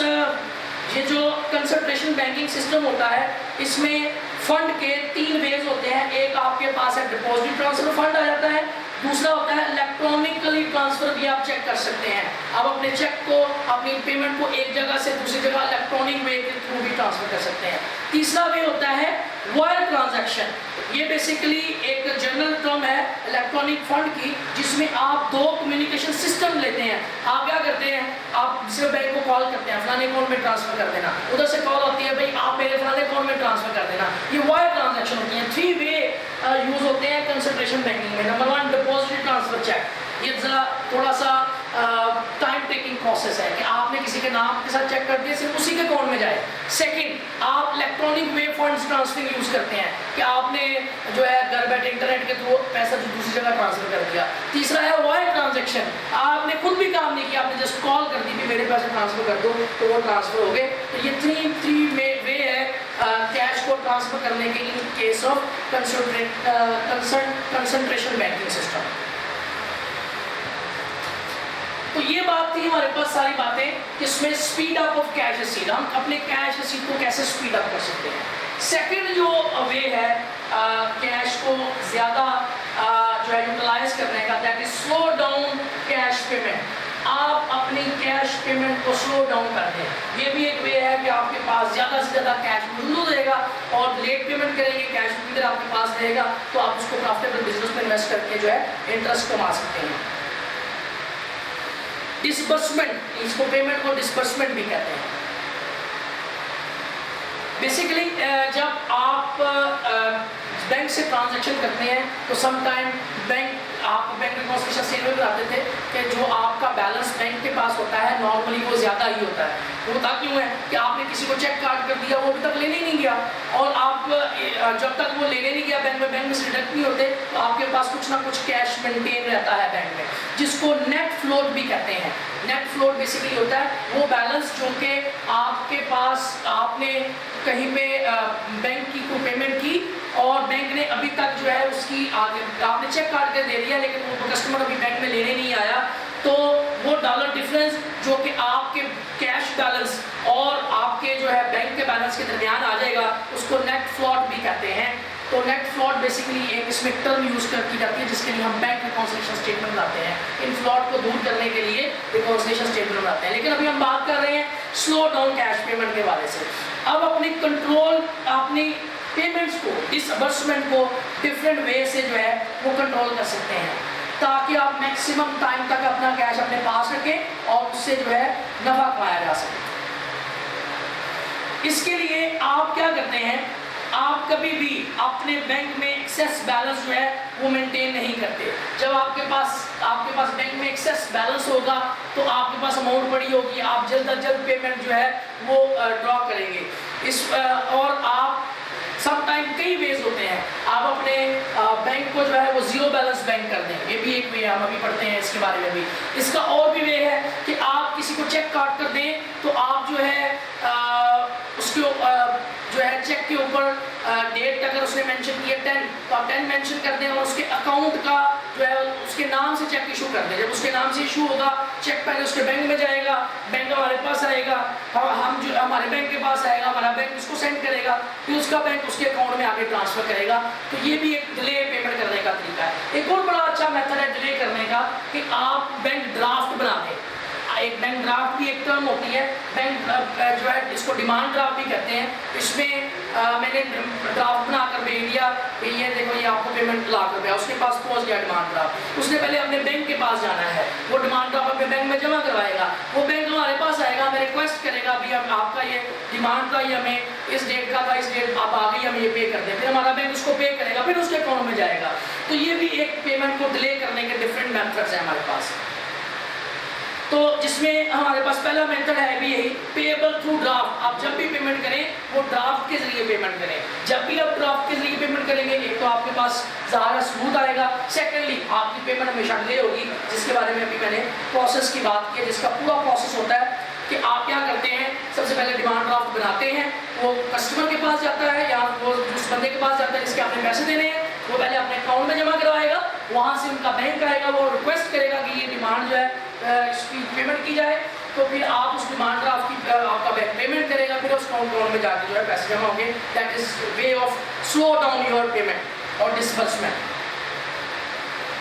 ये जो कंसंट्रेशन बैंकिंग सिस्टम होता है, इसमें फंड के 3 वेज होते हैं। एक आपके पास है डिपॉजिट ट्रांसफर फंड आ जाता है, दूसरा होता है इलेक्ट्रॉनिकली ट्रांसफर भी आप चेक कर सकते हैं। आप अपने चेक को, अपनी पेमेंट को एक जगह से दूसरी जगह इलेक्ट्रॉनिक वे के थ्रू भी ट्रांसफर कर सकते हैं। तीसरा वे होता है वायर ट्रांजैक्शन। ये बेसिकली एक जनरल टर्म है इलेक्ट्रॉनिक फंड की, जिसमें आप 2 कम्युनिकेशन सिस्टम लेते हैं। आप क्या करते हैं, आप दूसरे बैंक को कॉल करते हैं फलाने अकाउंट में ट्रांसफर कर देना, उधर से कॉल होती है भाई आप मेरे फलाने अकाउंट में ट्रांसफर कर देना। ये वायर ट्रांजैक्शन होती है। 3 वे यूज होते हैं कंसंट्रेशन बैंकिंग में। नंबर 1 डिपॉजिट ट्रांसफर चेक, ये जरा थोड़ा सा टाइम टेकिंग प्रोसेस है कि आपने किसी के नाम के साथ चेक कर दिया, सिर्फ उसी के अकाउंट में जाए। सेकंड, आप इलेक्ट्रॉनिक इलेक्ट्रॉनिक वे फंड्स ट्रांसफरिंग यूज़ करते हैं कि आपने जो है घर बैठे इंटरनेट के थ्रू पैसा जो दूसरी जगह ट्रांसफर कर दिया। तीसरा है वायर ट्रांजैक्शन, आपने खुद भी काम नहीं किया, आपने जस्ट कॉल कर दी कि मेरे पैसे ट्रांसफर कर दो तो वो ट्रांसफर हो गए। तो ये थ्री वे है कैश को ट्रांसफर करने के in case of concentration banking system. तो ये बात थी हमारे पास सारी बातें, इसमें speed up of cash receipt, हम अपने कैश रिसीट को कैसे स्पीड अप कर सकते हैं। सेकंड जो वे है कैश को ज़्यादा जो है यूटिलाइज करने का, that is slow down cash payment. आप अपनी कैश पेमेंट को स्लो डाउन कर दें, ये भी एक वे है कि आपके पास ज़्यादा से ज़्यादा कैश मौजूद रहेगा और लेट पेमेंट करेंगे, कैश भी आपके पास रहेगा तो आप उसको प्रॉफिटेबल बिजनेस में इन्वेस्ट करके जो है इंटरेस्ट कमा सकते हैं। डिसबर्समेंट, इसको पेमेंट को डिसबर्समेंट भी कहते हैं। बेसिकली जब आप बैंक से ट्रांजैक्शन करते हैं तो समटाइम आप बैंक रिकॉन्सिलिएशन स्टेटमेंट बताते थे कि जो आपका बैलेंस बैंक के पास होता है नॉर्मली वो ज़्यादा ही होता है। वो होता क्यों है कि आपने किसी को चेक काट कर दिया, वो अभी तक लेने ही नहीं गया और आप जब तक वो लेने नहीं गया बैंक में से डिडक्ट नहीं होते तो आपके पास कुछ ना कुछ कैश मेंटेन रहता है बैंक में, जिसको नेट फ्लोट भी कहते हैं। नेट फ्लोट बेसिकली होता है वो बैलेंस जो कि आपके पास आपने कहीं पे बैंक की को पेमेंट की और बैंक ने अभी तक जो है उसकी आगे आपने चेक काट कर दे दिया लेकिन वो कस्टमर अभी बैंक में लेने नहीं आया, तो वो डॉलर डिफरेंस जो कि आपके कैश बैलेंस और आपके जो है बैंक के बैलेंस के दरमियान आ जाएगा, उसको नेट फ्लॉट भी कहते हैं। तो नेट फ्लॉट बेसिकली एक इसमें टर्म यूज़ की जाती है जिसके लिए हम बैंक रिकॉन्सिलिएशन स्टेटमेंट बनाते हैं। इन फ्लॉट को दूर करने के लिए रिकॉन्सिलिएशन स्टेटमेंट बनाते हैं। लेकिन अभी हम बात कर रहे हैं स्लो डाउन कैश पेमेंट के बारे से। अब अपनी कंट्रोल अपनी पेमेंट्स को, डिसबर्समेंट को डिफरेंट वे से जो है वो कंट्रोल कर सकते हैं ताकि आप मैक्सिमम टाइम तक अपना कैश अपने पास रखें और उससे जो है नफा कमाया जा सके। इसके लिए आप क्या करते हैं, आप कभी भी अपने बैंक में एक्सेस बैलेंस जो है वो मेंटेन नहीं करते। जब आपके पास बैंक में एक्सेस बैलेंस होगा तो आपके पास अमाउंट पड़ी होगी, आप जल्द अज जल्द पेमेंट जो है वो ड्रॉ करेंगे। और आप सम टाइम कई वेज होते हैं, आप अपने बैंक को जो है वो जीरो बैलेंस बैंक कर दें, ये भी एक वे है, हम अभी पढ़ते हैं इसके बारे में भी। इसका और भी वे है कि आप किसी को चेक काट कर दें तो आप जो है उसके जो है चेक के ऊपर डेट अगर उसने मेंशन की है 10 तो आप 10 मेंशन कर दें और उसके अकाउंट का जो है उसके नाम से चेक इशू कर दें। जब उसके नाम से इशू होगा चेक पहले उसके बैंक में जाएगा, बैंक हमारे पास आएगा, हम जो हमारे बैंक के पास आएगा, हमारा बैंक उसको सेंड करेगा, फिर उसका बैंक उसके अकाउंट में आगे ट्रांसफर करेगा। तो ये भी एक डिले पेमेंट करने का तरीका है। एक और बड़ा अच्छा मेथड है डिले करने का कि आप बैंक ड्राफ्ट बना दें। एक बैंक ड्राफ्ट भी एक टर्म होती है, बैंक जो है इसको डिमांड ड्राफ्ट भी कहते हैं। इसमें मैंने ड्राफ्ट बनाकर भेज दिया कि ये देखो ये आपको पेमेंट ला कर गया, उसके पास पहुंच गया डिमांड ड्राफ्ट। उसने पहले अपने बैंक के पास जाना है, वो डिमांड ड्राफ्ट अपने बैंक में जमा करवाएगा, वो बैंक हमारे पास आएगा, हमें रिक्वेस्ट करेगा अभी हम आपका ये डिमांड था, ये हमें इस डेट का था, इस डेट आप आ गई हमें ये पे कर दें, फिर हमारा बैंक उसको पे करेगा, फिर उसके अकाउंट में जाएगा। तो ये भी एक पेमेंट को डिले करने के डिफरेंट मेथड्स हैं हमारे पास। तो जिसमें हमारे पास पहला मेथड है भी यही, पेएबल थ्रू ड्राफ्ट। आप जब भी पेमेंट करें वो ड्राफ्ट के जरिए पेमेंट करें। जब भी आप ड्राफ्ट के जरिए पेमेंट करेंगे एक तो आपके पास ज़्यादा स्मूथ आएगा, सेकेंडली आपकी पेमेंट हमेशा डिले होगी, जिसके बारे में अभी मैंने प्रोसेस की बात की है, जिसका पूरा प्रोसेस होता है कि आप क्या करते हैं। सबसे पहले डिमांड ड्राफ्ट बनाते हैं, वो कस्टमर के पास जाता है या वो उस बंदे के पास जाता है जिसके आपने पैसे देने हैं, वो पहले अपने अकाउंट में जमा करवाएगा, वहाँ से उनका बैंक आएगा, वो रिक्वेस्ट करेगा कि ये डिमांड जो है इसकी पेमेंट की जाए, तो फिर आप उस डिमांड ड्राफ्ट की आपका बैंक पेमेंट करेगा, फिर उस अकाउंट में जाकर जो है पैसे जमा होंगे। That is way of slow down your payment और डिस्बर्समेंट।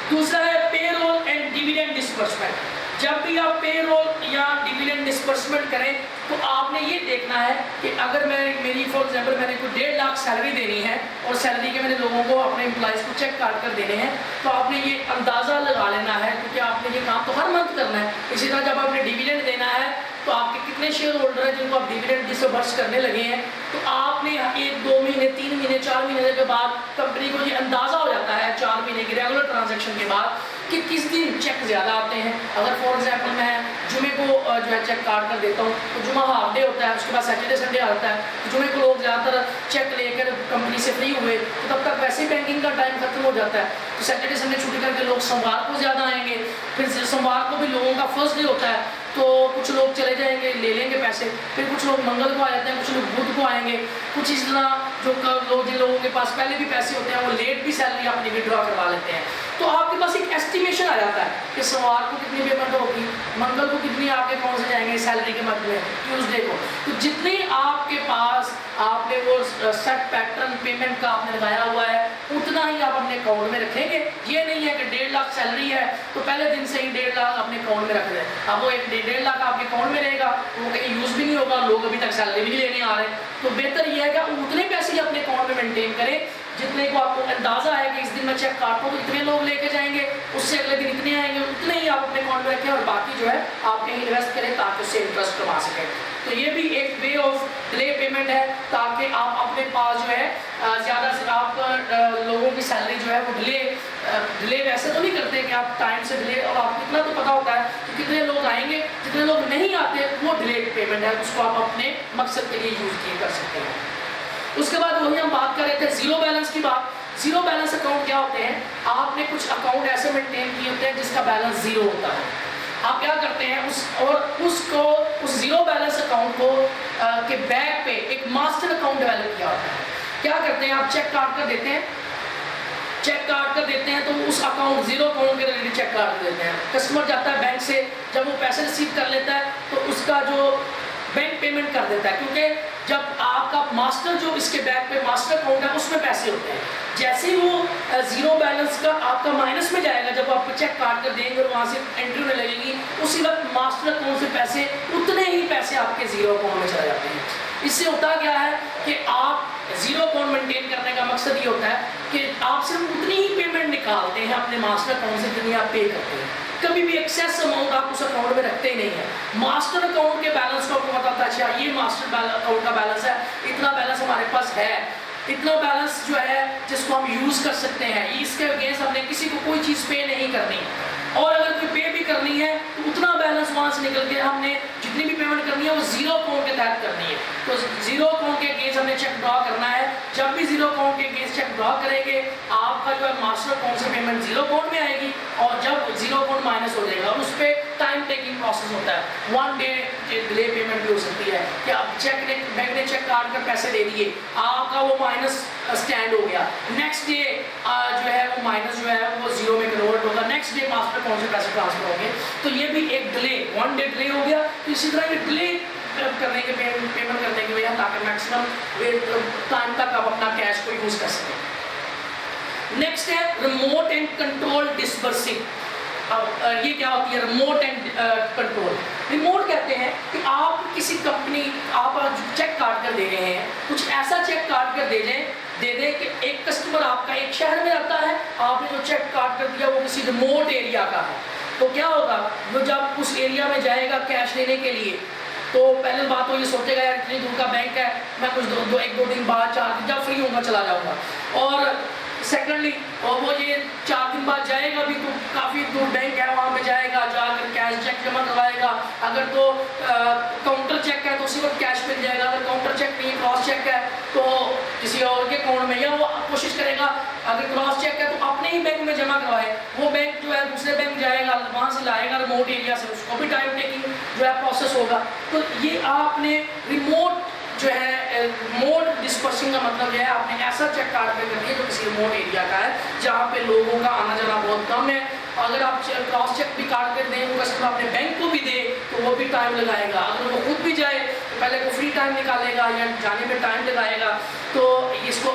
दूसरा है पेरोल एंड डिविडेंड डिस्बर्समेंट। जब भी आप पेरोल या डिविडेंड डिस्बर्समेंट करें तो आपने ये देखना है कि अगर मेरी फॉर एग्जांपल मैंने कोई 1.5 लाख सैलरी देनी है और सैलरी के मैंने लोगों को अपने एम्प्लॉइज़ को चेक काट कर देने हैं, तो आपने ये अंदाज़ा लगा लेना है क्योंकि आपने ये काम तो हर मंथ करना है। इसी तरह जब आपने डिविडेंड देना है तो आपके कितने शेयर होल्डर हैं जिनको आप डिविडेंड डिसबर्स करने लगे हैं, तो आपने 1, 2 महीने, 3 महीने, 4 महीने के बाद कंपनी को ये अंदाज़ा हो जाता है 4 महीने की रेगुलर ट्रांजैक्शन के बाद कि किस दिन चेक ज़्यादा आते हैं। अगर फॉर एग्जांपल मैं जुमे को जो है चेक काट कर देता हूँ, तो जुमा हाफ डे होता है, उसके बाद सैटरडे संडे आता है, तो जुमे को लोग ज़्यादातर चेक लेकर कंपनी से फ्री हुए, तो तब तक वैसे बैंकिंग का टाइम खत्म हो जाता है, तो सैटरडे संडे छुट्टी करके लोग सोमवार को ज़्यादा आएंगे। फिर सोमवार को भी लोगों का फर्स्ट डे होता है, तो कुछ लोग चले जाएंगे, ले लेंगे पैसे, फिर कुछ लोग मंगल को आ जाते हैं, कुछ लोग बुध को आएंगे, कुछ इस तरह जो लोग जिन लोगों के पास पहले भी पैसे होते हैं वो लेट भी सैलरी अपनी विड्रॉ करवा लेते हैं। तो आपके पास एक एस्टिमेशन आ जाता है कि सोमवार को कितनी पेमेंट होगी, मंगल को कितनी आपके अकाउंट से जाएंगे सैलरी के मद में, ट्यूसडे को। तो जितनी आपके पास आपने वो सेट पैटर्न पेमेंट का आपने लगाया हुआ है उतना ही आप अपने अकाउंट में रखेंगे। ये नहीं है कि 1.5 लाख सैलरी है तो पहले दिन से ही 1.5 लाख अपने अकाउंट में रख दें। अब वो एक 1.5 लाख आपके अकाउंट में रहेगा, वो कहीं यूज़ भी नहीं होगा, लोग अभी तक सैलरी भी नहीं लेने आ रहे। तो बेहतर ये है कि आप उतने पैसे ही अपने अकाउंट में मेंटेन करें जितने को आपको अंदाज़ा है कि इस दिन मैं चेक काटूँ तो इतने लोग लेके जाएंगे, उससे अगले दिन इतने आएंगे, उतने ही आप अपने अकाउंट में रखें और बाकी जो है आप कहीं इन्वेस्ट करें ताकि उससे इंटरेस्ट कमा सकें। तो ये भी एक वे ऑफ डिले पेमेंट है ताकि आप अपने पास जो है ज़्यादा से आप लोगों की सैलरी जो है वो डिले वैसे तो नहीं करते कि आप टाइम से डिले, और आपको इतना तो पता होता है कि कितने लोग आएंगे, जितने लोग नहीं आते वो डिले पेमेंट है, उसको आप अपने मकसद के लिए यूज़ कर सकते हैं। उसके बाद वही हम बात कर रहे थे जीरो बैलेंस की बात। जीरो बैलेंस अकाउंट क्या होते हैं, आपने कुछ अकाउंट ऐसे मेंटेन किए होते हैं जिसका बैलेंस जीरो होता है। आप क्या करते हैं उस जीरो बैलेंस अकाउंट को के बैक पे एक मास्टर अकाउंट डेवलप किया होता है। क्या करते हैं, आप चेक काट कर देते हैं, तो उस अकाउंट जीरो अकाउंट के रिलेटेड चेक काट देते हैं। कस्टमर जाता है बैंक से, जब वो पैसे रिसीव कर लेता है तो उसका जो बैंक पेमेंट कर देता है, क्योंकि जब आपका मास्टर जो इसके बैक पे मास्टर अकाउंट है उसमें पैसे होते हैं, जैसे ही वो जीरो बैलेंस का आपका माइनस में जाएगा, जब आप चेक काट कर देंगे और वहाँ से एंट्री में लगेगी, उसी वक्त मास्टर अकाउंट से पैसे उतने ही पैसे आपके जीरो अकाउंट में चले जाते हैं। इससे होता क्या है कि आप जीरो अकाउंट मेंटेन करने का मकसद ये होता है कि आप सिर्फ उतनी ही पेमेंट निकालते हैं अपने मास्टर अकाउंट से जितनी आप पे करते हैं। कभी भी एक्सेस अमाउंट आप उस अकाउंट में रखते ही नहीं है। मास्टर अकाउंट के बैलेंस को आपको पता था, अच्छा ये मास्टर अकाउंट का बैलेंस है, इतना बैलेंस हमारे पास है, इतना बैलेंस जो है जिसको हम यूज़ कर सकते हैं, इसके अगेंस्ट हमने किसी को कोई चीज़ पे नहीं करनी, और अगर कोई पे भी करनी है तो उतना बैलेंस वहाँ से निकल के हमने जितनी भी पेमेंट करनी है वो जीरो अकाउंट के तहत करनी है। तो जीरो अकाउंट के अगेंस्ट हमने चेक ड्रॉ करना है। जब भी जीरो अकाउंट के अगेंस्ट चेक ड्रॉ करेंगे आपका जो है मास्टर अकाउंट से पेमेंट जीरो अकाउंट में आएगी, और जब जीरो अकाउंट माइनस हो जाएगा और उस पर टाइम टेकिंग प्रोसेस होता है, 1 डे डिले पेमेंट भी हो सकती है कि आप बैंक ने चेक काट कर पैसे दे दिए, आपका वो माइनस स्टैंड हो गया, नेक्स्ट डे जो है वो माइनस जो है वो जीरो में कन्वर्ट होगा, नेक्स्ट डे मास्टर अकाउंट से पैसे ट्रांसफर होंगे। तो ये भी एक डिले, 1 डे डिले हो गया। तो इसी तरह ये डिले करने के पेमेंट करने की वजह ताकि मैक्सिमम टाइम तक आप अपना कैश को यूज कर सकें। नेक्स्ट है रिमोट एंड कंट्रोल डिस्बर्सिंग। अब ये क्या होती है रिमोट एंड कंट्रोल? रिमोट कहते हैं कि आप किसी कंपनी आप चेक काट कर दे रहे हैं, कुछ ऐसा चेक काट कर दे दें कि एक कस्टमर आपका एक शहर में रहता है, आपने जो चेक काट कर दिया वो किसी रिमोट एरिया का है, तो क्या होगा, वो जब उस एरिया में जाएगा कैश लेने के लिए तो पहले बात तो ये सोचेगा यार इतनी दूर का बैंक है, मैं कुछ 1-2 दिन बाद 4 दिन जब फ्री होऊंगा चला जाऊंगा, और सेकेंडली वो ये 4 दिन बाद जाएगा भी तो काफ़ी दूर बैंक है, वहाँ पे जाएगा, जाकर कैश चेक जमा करवाएगा। अगर तो काउंटर चेक है तो उसी वक्त कैश मिल जाएगा, अगर काउंटर चेक नहीं क्रॉस चेक है तो किसी और के अकाउंट में, या वो कोशिश करेगा अगर क्रॉस चेक है तो अपने ही बैंक में जमा करवाए, वो बैंक जो है दूसरे बैंक जाएगा, वहाँ से लाएगा रिमोट एरिया से, उसको भी टाइम टेकिंग जो है प्रोसेस होगा। तो ये आपने रिमोट जो है रिमोट डिस्पर्सिंग का मतलब जो है आपने ऐसा चेक काट कर दिया जो किसी रिमोट एरिया का है जहाँ पे लोगों का आना जाना बहुत कम है। अगर आप क्रॉस चेक भी काट कर दें, वो कस्टमर अपने बैंक को भी दे तो वो भी टाइम लगाएगा, अगर वो खुद भी जाए तो पहले वो फ्री टाइम निकालेगा या जाने में टाइम लगाएगा, तो इसको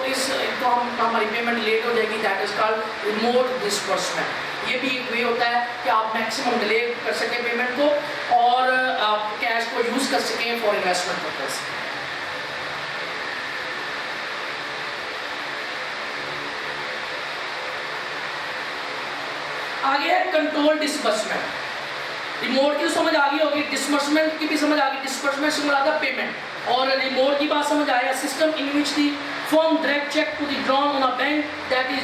हमारी पेमेंट लेट हो जाएगी। That is called remote disbursement. ये भी एक वे होता है कि आप मैक्सिमम डिले कर सकें पेमेंट को और आप कैश को यूज़ कर सकें फॉर इन्वेस्टमेंट पर्पज। आगे है कंट्रोल डिस्बर्समेंट। रिमोट की समझ आ गई होगी, डिस्बर्समेंट की भी समझ आ गई। डिस्बर्समेंट से मुराद है पेमेंट, और रिमोट की बात समझ आया system in which the firm direct check to the drawn on a bank that is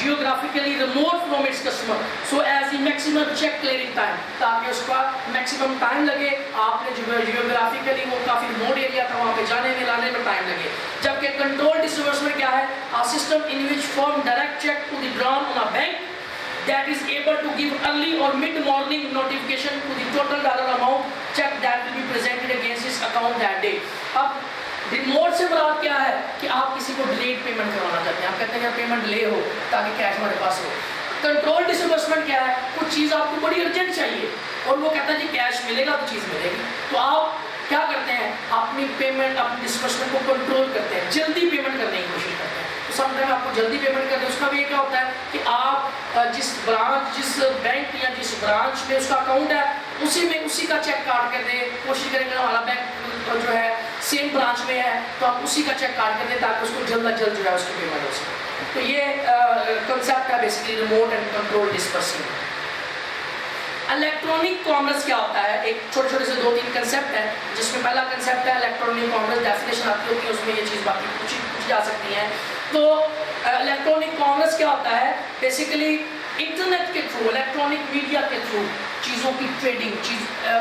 geographically remote from its customer, so as the maximum check clearing time, ताकि उसका maximum time लगे, आपने geographically वो काफी remote area था, वहाँ पे जाने में लाने में time लगे। जबकि control disbursement क्या है? A system in which firm direct check to the drawn on a bank that is able to give early or mid-morning notification to the total dollar amount check that will be presented against his account that day। अब remote से मुराद क्या है कि आप किसी को delayed payment करवाना चाहते हैं, आप कहते हैं पेमेंट डिले हो ताकि कैश हमारे पास हो। कंट्रोल डिसबर्समेंट क्या है? कुछ चीज़ आपको बड़ी अर्जेंट चाहिए और वो कहता है जी कैश मिलेगा तो चीज़ मिलेगी, तो आप क्या करते हैं? अपनी पेमेंट, अपनी डिसबर्समेंट को कंट्रोल करते हैं, जल्दी पेमेंट करने की कोशिश करते हैं। तो समटाइम आपको जल्दी पेमेंट करते हैं, उसका भी क्या होता है कि आप जिस बैंक या जिस ब्रांच में उसका अकाउंट है उसी का चेक काट कर दें, कोशिश करेंगे हमारा बैंक जो है सेम ब्रांच में है तो आप उसी का चेक काट कर दें ताकि उसको जल्द अज जल्द जो है उसकी पेमेंट हो सके। तो ये कंसेप्ट है basically remote and control disbursement. Electronic commerce क्या होता है? एक छोटे छोटे से 2-3 कंसेप्ट है, जिसमें पहला कंसेप्ट है इलेक्ट्रॉनिक कॉमर्स, डेफिनेशन आती होगी उसमें ये चीज़ बाकी पूछी जा सकती है। तो इलेक्ट्रॉनिक कॉमर्स क्या होता है? बेसिकली इंटरनेट के थ्रू, इलेक्ट्रॉनिक मीडिया के थ्रू चीज़ों की ट्रेडिंग,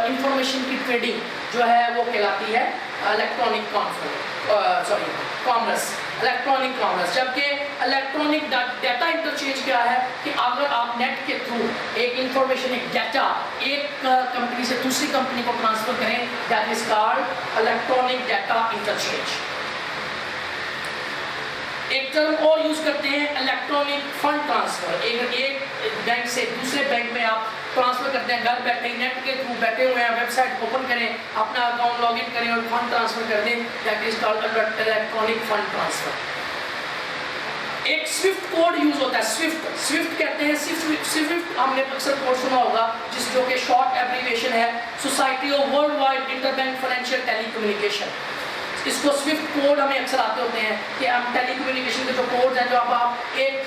इंफॉर्मेशन की ट्रेडिंग जो है वो कहलाती है इलेक्ट्रॉनिक कॉमर्स, इलेक्ट्रॉनिक कॉमर्स। जबकि इलेक्ट्रॉनिक डाटा इंटरचेंज क्या है कि अगर आप नेट के थ्रू एक इंफॉर्मेशन, एक डाटा एक कंपनी से दूसरी कंपनी को ट्रांसफर करें, that is called electronic data interchange. एक टर्म और यूज करते हैं इलेक्ट्रॉनिक फंड ट्रांसफर। एक बैंक से दूसरे बैंक में आप ट्रांसफर करते हैं, घर बैठे नेट के थ्रू बैठे हुए हैं, वेबसाइट ओपन करें, अपना अकाउंट लॉगिन करें और फंड ट्रांसफर कर दें, that is called electronic fund transfer. एक स्विफ्ट कोड यूज होता है, स्विफ्ट कहते हैं, स्विफ्ट हमने अक्सर कोड सुना होगा जो कि शॉर्ट एब्रीविएशन है society of world wide interbank financial telecommunication. इसको स्विफ्ट कोड हमें अक्सर आते होते हैं कि हम टेलीकम्युनिकेशन के जो कोड हैं, जो अब आप एक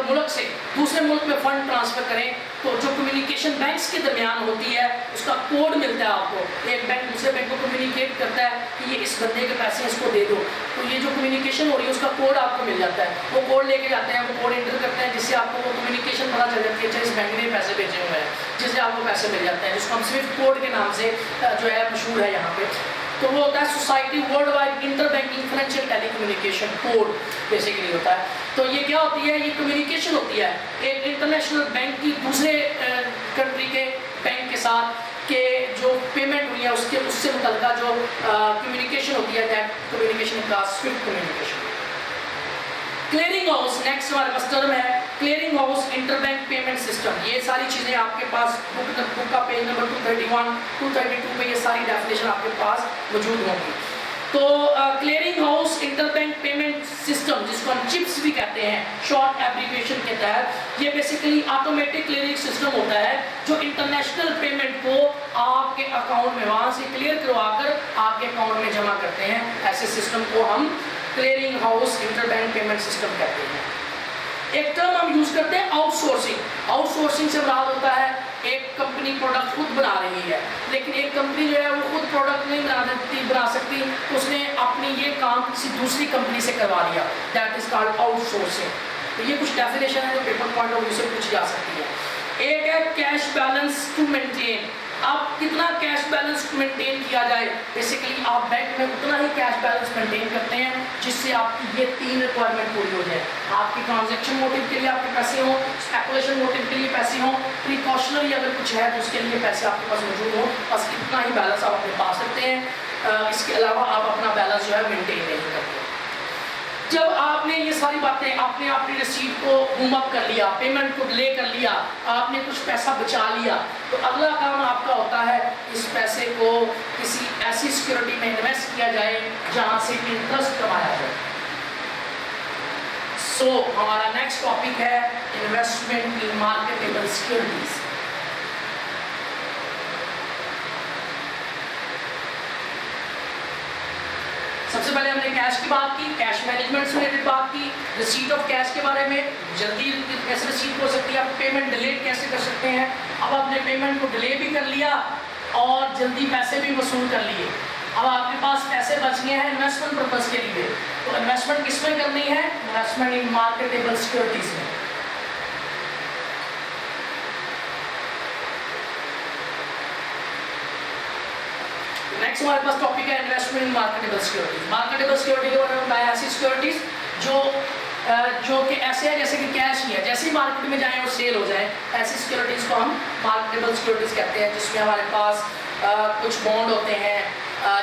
मुल्क से दूसरे मुल्क में फंड ट्रांसफर करें तो जो कम्युनिकेशन बैंक्स के दरमियान होती है उसका कोड मिलता है आपको। एक बैंक दूसरे बैंक को कम्युनिकेट करता है कि ये इस बंदे के पैसे इसको दे दो, तो ये जो कम्युनिकेशन हो रही है उसका कोड आपको मिल जाता है। वो कोड लेके जाते हैं, वो कोड एंटर करते हैं, जिससे आपको वो कम्युनिकेशन पता चल जाती है अच्छा इस बैंक ने पैसे भेजे हुए हैं, जिससे आपको पैसे मिल जाते हैं, जिसको हम स्विफ्ट कोड के नाम से जो है मशहूर है यहाँ पे। तो वो होता है society world wide inter banking financial telecommunication code basically होता है। तो ये क्या होती है? ये कम्युनिकेशन होती है एक इंटरनेशनल बैंक की दूसरे कंट्री के बैंक के साथ के जो पेमेंट हुई है उससे मुतल्लिका जो कम्युनिकेशन होती है, दैट कम्युनिकेशन का Swift communication. Clearing house next हमारे पास टर्म है, clearing house interbank payment system. ये सारी चीज़ें आपके पास बुक का पेज नंबर 231, 232 पे ये सारी डेफिनेशन आपके पास मौजूद होंगी। तो clearing house interbank payment system, जिसको हम चिप्स भी कहते हैं शॉर्ट एब्रीविएशन के तहत, ये बेसिकली ऑटोमेटिक क्लियरिंग सिस्टम होता है जो इंटरनेशनल पेमेंट को आपके अकाउंट में वहाँ से क्लियर करवाकर आपके अकाउंट में जमा करते हैं। ऐसे सिस्टम को हम clearing house interbank payment system कहते हैं। एक टर्म हम यूज करते हैं आउटसोर्सिंग। आउटसोर्सिंग से मुराद होता है एक कंपनी प्रोडक्ट खुद बना रही है, लेकिन एक कंपनी जो है वो खुद प्रोडक्ट नहीं बना सकती, उसने अपनी ये काम किसी दूसरी कंपनी से करवा लिया, दैट इज कॉल्ड आउटसोर्सिंग। तो ये कुछ डेफिनेशन है जो पेपर पॉइंट ऑफ व्यू से पूछी जा सकती है। एक है कैश बैलेंस टू मेंटेन। आप कितना कैश बैलेंस मेंटेन किया जाए, बेसिकली आप बैंक में उतना ही कैश बैलेंस मेंटेन करते हैं जिससे आपकी ये 3 रिक्वायरमेंट पूरी हो जाए। आपकी ट्रांजैक्शन मोटिव के लिए आपके पैसे हों, स्पेकुलेशन मोटिव के लिए पैसे हों, प्रिकॉशनरी अगर कुछ है तो उसके लिए पैसे आपके पास मौजूद हों, बस इतना ही बैलेंस आप अपने पास रखते हैं। इसके अलावा आप अपना बैलेंस जो है मेंटेन नहीं करते। जब आपने ये सारी बातें, आपने अपनी रसीद को मूव अप कर लिया, पेमेंट को डिले कर लिया, आपने कुछ पैसा बचा लिया, तो अगला काम आपका होता है इस पैसे को किसी ऐसी सिक्योरिटी में इन्वेस्ट किया जाए जहां से इंटरेस्ट कमाया जाए। सो हमारा नेक्स्ट टॉपिक है इन्वेस्टमेंट इन मार्केटेबल सिक्योरिटीज। सबसे पहले हमने कैश की बात की, कैश मैनेजमेंट से रिलेटेड बात की, रिसीट ऑफ कैश के बारे में, जल्दी कैसे रिसीट हो सकती है, आप पेमेंट डिले कैसे कर सकते हैं। अब आपने पेमेंट को डिले भी कर लिया और जल्दी पैसे भी वसूल कर लिए, अब आपके पास पैसे बच गए हैं इन्वेस्टमेंट पर्पज़ के लिए, तो इन्वेस्टमेंट इन्वेस्टमेंट किसमें करनी है? इन्वेस्टमेंट इन मार्केटेबल सिक्योरिटीज में। नेक्स्ट हमारे पास टॉपिक है investment in marketable securities. Marketable security के बारे में बताया, ऐसी सिक्योरिटीज जो कि ऐसे है जैसे कि कैश ही है, जैसे ही मार्केट में जाए और सेल हो जाए, ऐसी सिक्योरिटीज को हम मार्केटेबल सिक्योरिटीज कहते हैं, जिसमें हमारे पास कुछ बॉन्ड होते हैं,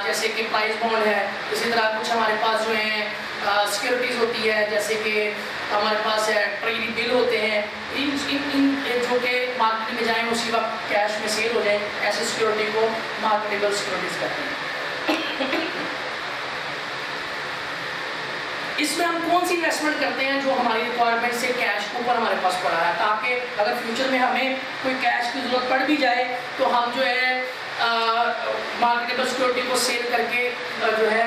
जैसे कि प्राइस बॉन्ड है। इसी तरह कुछ हमारे पास जो है सिक्योरिटीज होती है, जैसे कि हमारे पास है ट्रेजरी बिल होते हैं। इन जो कि मार्केट में जाए उसी वक्त कैश में सेल हो जाए, ऐसी सिक्योरिटी को मार्केटेबल सिक्योरिटीज कहते हैं। इसमें हम कौन सी इन्वेस्टमेंट करते हैं? जो हमारी रिक्वायरमेंट से कैश ऊपर हमारे पास पड़ा है, ताकि अगर फ्यूचर में हमें कोई कैश की जरूरत पड़ भी जाए तो हम जो है मार्केटेबल सिक्योरिटी को सेल करके जो है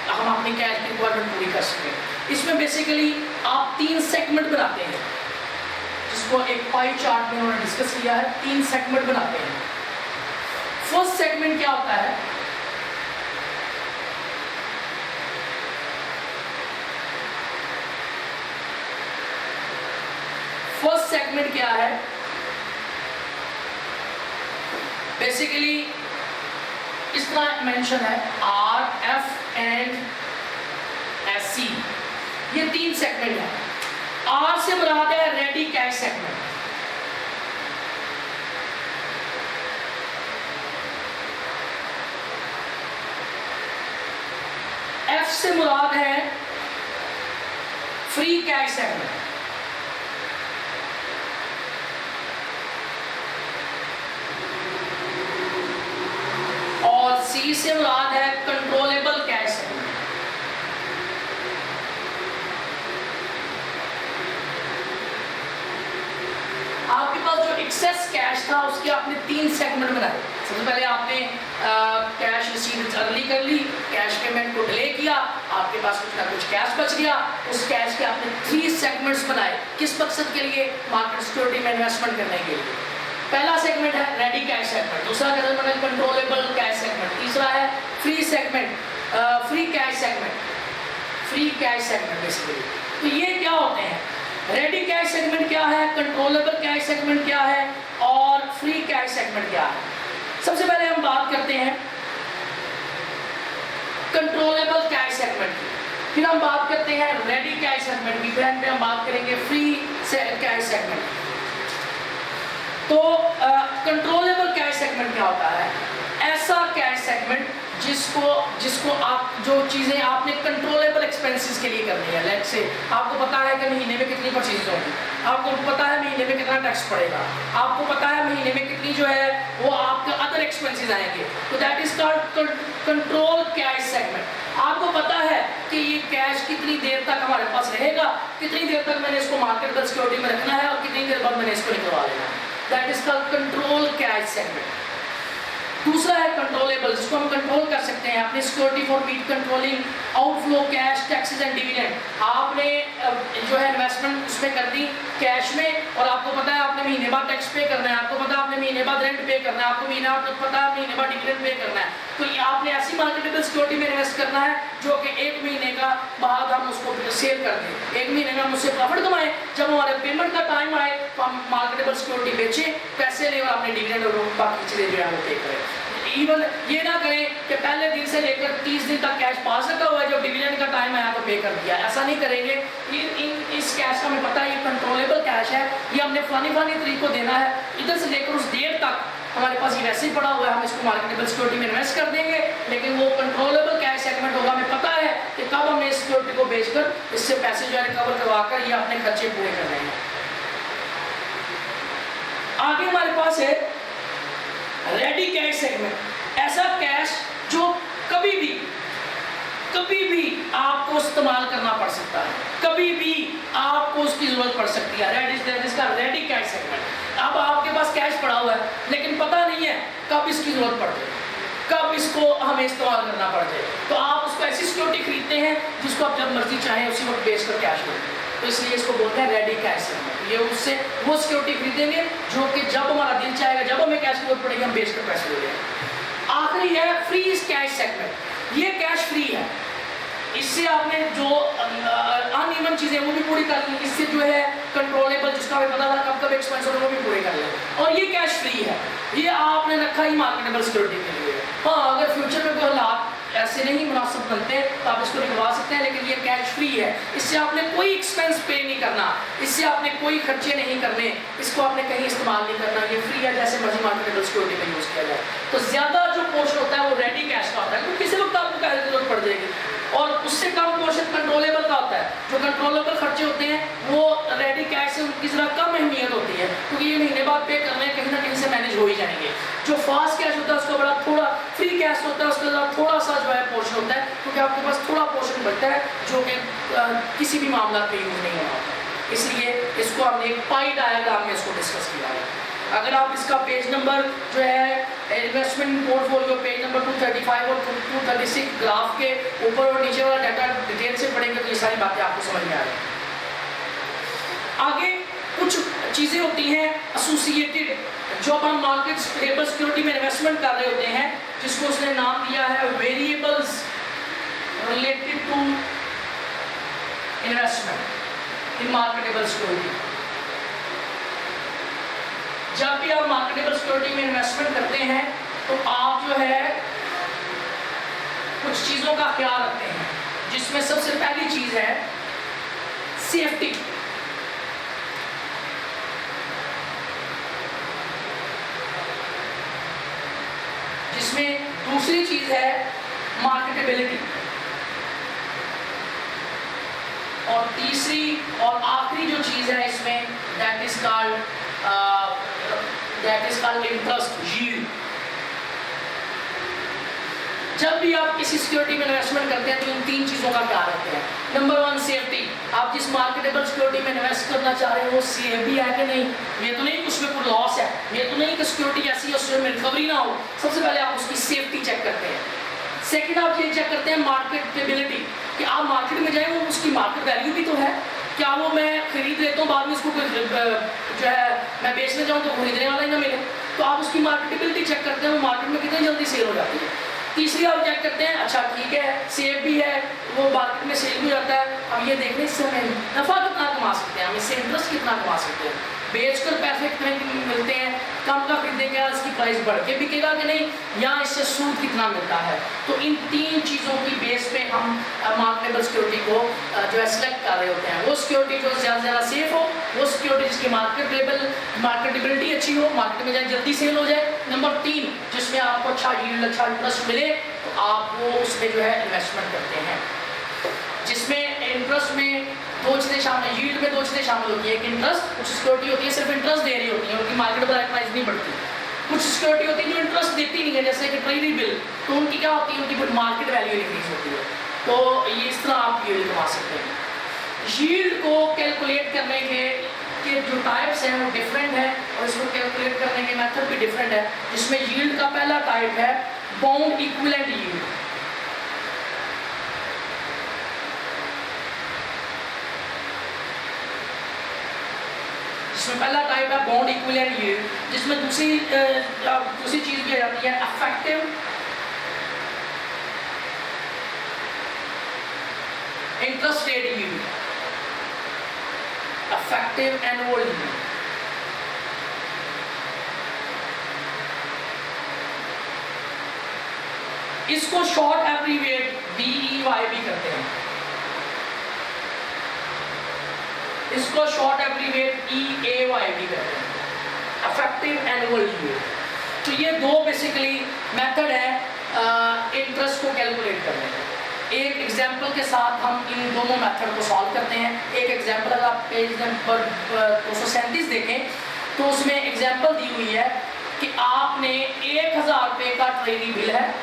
हम अपनी कैश की रिक्वायरमेंट पूरी कर सकें। इसमें बेसिकली आप 3 सेगमेंट बनाते हैं, जिसको एक पाई चार्ट में उन्होंने डिस्कस किया है। 3 सेगमेंट बनाते हैं। फर्स्ट सेगमेंट क्या होता है? फर्स्ट सेगमेंट क्या है? बेसिकली इस तरह मेंशन है, R, F and S C, ये 3 सेगमेंट है। आर से मुराद है रेडी कैश सेगमेंट। एफ से मुराद है फ्री कैश सेगमेंट। और सी से मुराद है कंट्रोलेबल कैश सेगमेंट। आपके पास जो एक्सेस कैश था उसके आपने 3 सेगमेंट बनाए। सबसे पहले आपने कैश रिसीव्ड अर्ली कर ली, कैश पेमेंट को डिले किया, आपके पास कुछ ना कुछ कैश बच गया, उस कैश के आपने 3 सेगमेंट्स बनाए। किस मकसद के लिए? मार्केट सिक्योरिटी में इन्वेस्टमेंट करने के लिए। पहला सेगमेंट है रेडी कैश सेगमेंट, दूसरा सेगमेंट है कंट्रोलेबल कैश सेगमेंट, तीसरा है free segment, free cash segment, free cash segment basically. तो ये क्या होते हैं? रेडी कैश सेगमेंट क्या है, कंट्रोलेबल कैश सेगमेंट क्या है और फ्री कैश सेगमेंट क्या है? सबसे पहले हम बात करते हैं कंट्रोलेबल कैश सेगमेंट की, फिर हम बात करते हैं रेडी कैश सेगमेंट की, फिर हम बात करेंगे फ्री कैश सेगमेंट। तो कंट्रोलेबल कैश सेगमेंट क्या होता है? ऐसा कैश सेगमेंट जिसको आप जो चीज़ें आपने कंट्रोलेबल एक्सपेंसेस के लिए करनी है। लेट्स से आपको पता है कि महीने में कितनी परचेज होगी, आपको पता है महीने में कितना टैक्स पड़ेगा, आपको पता है महीने में कितनी जो है वो आपके अदर एक्सपेंसेस आएंगे, तो that is called control cash segment. आपको पता है कि ये कैश कितनी देर तक हमारे पास रहेगा, कितनी देर तक मैंने इसको मार्केटेबल सिक्योरिटी में रखना है और कितनी देर बाद मैंने इसको निकलवा लेना है। That is called control cash segment. दूसरा है कंट्रोलेबल, जिसको हम कंट्रोल कर सकते हैं। आपने security for meet controlling outflow cash taxes and dividend, आपने जो है इन्वेस्टमेंट उसमें कर दी कैश में, और आपको पता है आपने महीने बाद टैक्स पे करना है, आपको पता है आपने महीने बाद रेंट पे करना है, आपको पता है महीने बाद डिविडेंड पे करना है। तो ये आपने ऐसी मार्केटेबल सिक्योरिटी में इन्वेस्ट करना है जो कि 1 महीने का बाद हम उसको सेल कर दें, 1 महीने में हम उससे प्रॉफिट कमाएं, जब हमारे पेमेंट का टाइम आए तो हम मार्केटेबल सिक्योरिटी बेचें, पैसे लें और अपने डिविडेंड और बाकी चीज़ें जो है वो पे करें। इवन ये ना करें कि पहले दिन से लेकर 30 दिन तक कैश पास रखा हुआ है, जब डिविडेंड का टाइम आया तो पे कर दिया, ऐसा नहीं करेंगे। इस कैश का हमें पता है ये कंट्रोलेबल कैश है, ये हमने फलानी तरीक को देना है, इधर से लेकर उस देर तक हमारे पास ये वैसे ही पड़ा हुआ है, हम इसको मार्केटेबल सिक्योरिटी में इन्वेस्ट कर देंगे, लेकिन वो कंट्रोलेबल कैश सेगमेंट होगा, हमें पता है कि कब हमने इस सिक्योरिटी को बेचकर इससे पैसे जो है रिकवर करवाकर ये अपने खर्चे पूरे कर रहे हैं। आगे हमारे पास है रेडी कैश सेगमेंट, ऐसा कैश जो कभी भी आपको इस्तेमाल करना पड़ सकता है, कभी भी आपको उसकी जरूरत पड़ सकती है। Ready cash segment. अब आपके पास कैश पड़ा हुआ है लेकिन पता नहीं है कब इसकी जरूरत पड़ जाए, कब इसको हमें इस्तेमाल करना पड़ जाए, तो आप उसको ऐसी सिक्योरिटी खरीदते हैं जिसको आप जब मर्जी चाहें उसी वक्त बेच कर कैश लें, तो इसलिए इसको बोलते हैं रेडी कैश सेगमेंट। ये उससे वो सिक्योरिटी खरीदेंगे जो कि जब हमारा दिल चाहेगा, जब हमें कैश की जरूरत पड़ेगी, हम बेच कर पैसे ले लेंगे। आखिरी है फ्री कैश सेगमेंट, ये कैश फ्री है, इससे आपने जो अनइवन चीज़ें वो भी पूरी कर ली, इससे जो है कंट्रोलेबल जिसका हमें पता था कब कब एक्सपेंस होगा वो भी पूरे कर लें। और ये कैश फ्री है, ये आपने रखा ही मार्केटेबल सिक्योरिटी के लिए। हाँ, अगर फ्यूचर में कोई हालात ऐसे नहीं मुनासिब बनते तो आप इसको निकलवा सकते हैं, लेकिन ये कैश फ्री है, इससे आपने कोई एक्सपेंस पे नहीं करना, इससे आपने कोई खर्चे नहीं करने, इसको आपने कहीं इस्तेमाल नहीं करना, ये फ्री है, जैसे मर्जी मार्केटेबल सिक्योरिटी का यूज़ किया जाए। तो ज़्यादा जो पोर्शन होता है वो रेडी कैश का होता है, तो किसी वक्त आपको कैश की जरूरत पड़ जाएगी, और उससे कम पोर्शन कंट्रोलेबल का होता है। जो कंट्रोलेबल खर्चे होते हैं वो रेडी कैश से उनकी ज़रा कम अहमियत होती है, क्योंकि ये महीने बाद पे करने कहीं ना कहीं से मैनेज हो ही जाएंगे। जो फास्ट कैश होता है उसका बड़ा थोड़ा, फ्री कैश होता है उसका ज़रा थोड़ा सा जो है पोर्शन होता है, क्योंकि आपके पास थोड़ा पोर्शन बचता है जो कि किसी भी मामला पे यूज़ नहीं होता, इसलिए इसको हमने एक पाई डायग्राम में इसको डिस्कस किया है। अगर आप इसका पेज नंबर जो है इन्वेस्टमेंट पोर्टफोलियो पेज नंबर 235 और 236 ग्राफ के ऊपर और नीचे वाला डाटा डिटेल से पढ़ेंगे तो ये सारी बातें आपको समझ में आ जाएंगी। आगे कुछ चीज़ें होती हैं एसोसिएटेड, जो हम मार्केट स्टेबल सिक्योरिटी में इन्वेस्टमेंट कर रहे होते हैं, जिसको उसने नाम दिया है variables related to investment in marketable security. जब भी आप मार्केटेबल सिक्योरिटी में इन्वेस्टमेंट करते हैं तो आप जो है कुछ चीज़ों का ख्याल रखते हैं, जिसमें सबसे पहली चीज़ है सेफ्टी। जिसमें दूसरी चीज़ है मार्केटेबिलिटी, और तीसरी और आखिरी जो चीज़ है इसमें that is called interest yield. जब भी आप किसी सिक्योरिटी में इन्वेस्टमेंट करते हैं तो इन तीन चीज़ों का ख्याल रखते हैं। नंबर 1 सेफ्टी, आप जिस मार्केटेबल सिक्योरिटी में इन्वेस्ट करना चाह रहे हो वो सेफ भी है कि नहीं, ये तो नहीं कि उसमें कोई लॉस है, ये तो नहीं कि सिक्योरिटी ऐसी है उसमें रिकवरी ना हो। सबसे पहले आप उसकी सेफ्टी चेक करते हैं। सेकंड आप ये चेक करते हैं मार्केटेबिलिटी, कि आप मार्केट में जाए वो उसकी मार्केट वैल्यू भी तो है, क्या वो मैं खरीद लेता हूँ बाद में इसको जो है मैं बेचने जाऊँ तो खरीदने वाला ही ना मिले, तो आप उसकी मार्केटेबिलिटी चेक करते हैं वो मार्केट में कितनी जल्दी सेल हो जाती है। तीसरी आप चेक करते हैं अच्छा ठीक है सेफ भी है, वो मार्केट में सेल भी हो जाता है, अब ये देखने से हमें नफ़ा कितना कमा सकते हैं, हम इससे इंटरेस्ट कितना कमा सकते हैं, बेचकर पैसे कितने मिलते हैं, कम का खरीदेंगे इसकी प्राइस बढ़ के बिकेगा कि नहीं, या इससे सूद कितना मिलता है। तो इन तीन चीज़ों की बेस पे हम मार्केटेबल सिक्योरिटी को जो है सिलेक्ट कर रहे होते हैं। वो सिक्योरिटी जो ज़्यादा से ज़्यादा सेफ हो, वो सिक्योरिटी जिसकी मार्केटेबिलिटी अच्छी हो, मार्केट में जाए जल्दी सेल हो जाए। नंबर 3 जिसमें आपको अच्छा यील्ड अच्छा इंटरेस्ट मिले तो आप वो उसमें जो है इन्वेस्टमेंट करते हैं, जिसमें इंटरेस्ट में दो चीज़ें शामिल, यील्ड में दो चीज़ें शामिल होती है। एक इंटरेस्ट, कुछ सिक्योरिटी होती है सिर्फ इंटरेस्ट दे रही होती है, उनकी मार्केट प्राइस नहीं बढ़ती। कुछ सिक्योरिटी होती है जो इंटरेस्ट देती नहीं है, जैसे कि ट्रेजरी बिल, तो उनकी क्या होती है, उनकी मार्केट वैल्यू इंक्रीज होती है। तो ये इस तरह आप यील्ड कमा सकते हैं। यील्ड को कैलकुलेट करने के जो टाइप्स हैं वो डिफरेंट है, और इसको कैलकुलेट करने के मेथड भी डिफरेंट है, जिसमें यील्ड का पहला टाइप है बाउंड इक्विवेलेंट यील्ड। इसमें पहला टाइप है बॉन्ड इक्विवेलेंट यील्ड, जिसमें दूसरी चीज भी आ जाती है effective interest rate yield, effective annual yield. इसको शॉर्ट एब्रीविएट BEY भी करते हैं, इसको शॉर्ट एब्रीविएट EAY भी करते हैं, इफेक्टिव एनुअल यील्ड। तो ये दो बेसिकली मेथड है इंटरेस्ट को कैलकुलेट करने के। एक एग्जांपल के साथ हम इन दोनों मेथड को सॉल्व करते हैं। एक एग्जांपल अगर आप पेज नंबर 237 देखें तो उसमें एग्जांपल दी हुई है कि आपने 1000 रुपये का ट्रेजरी बिल है,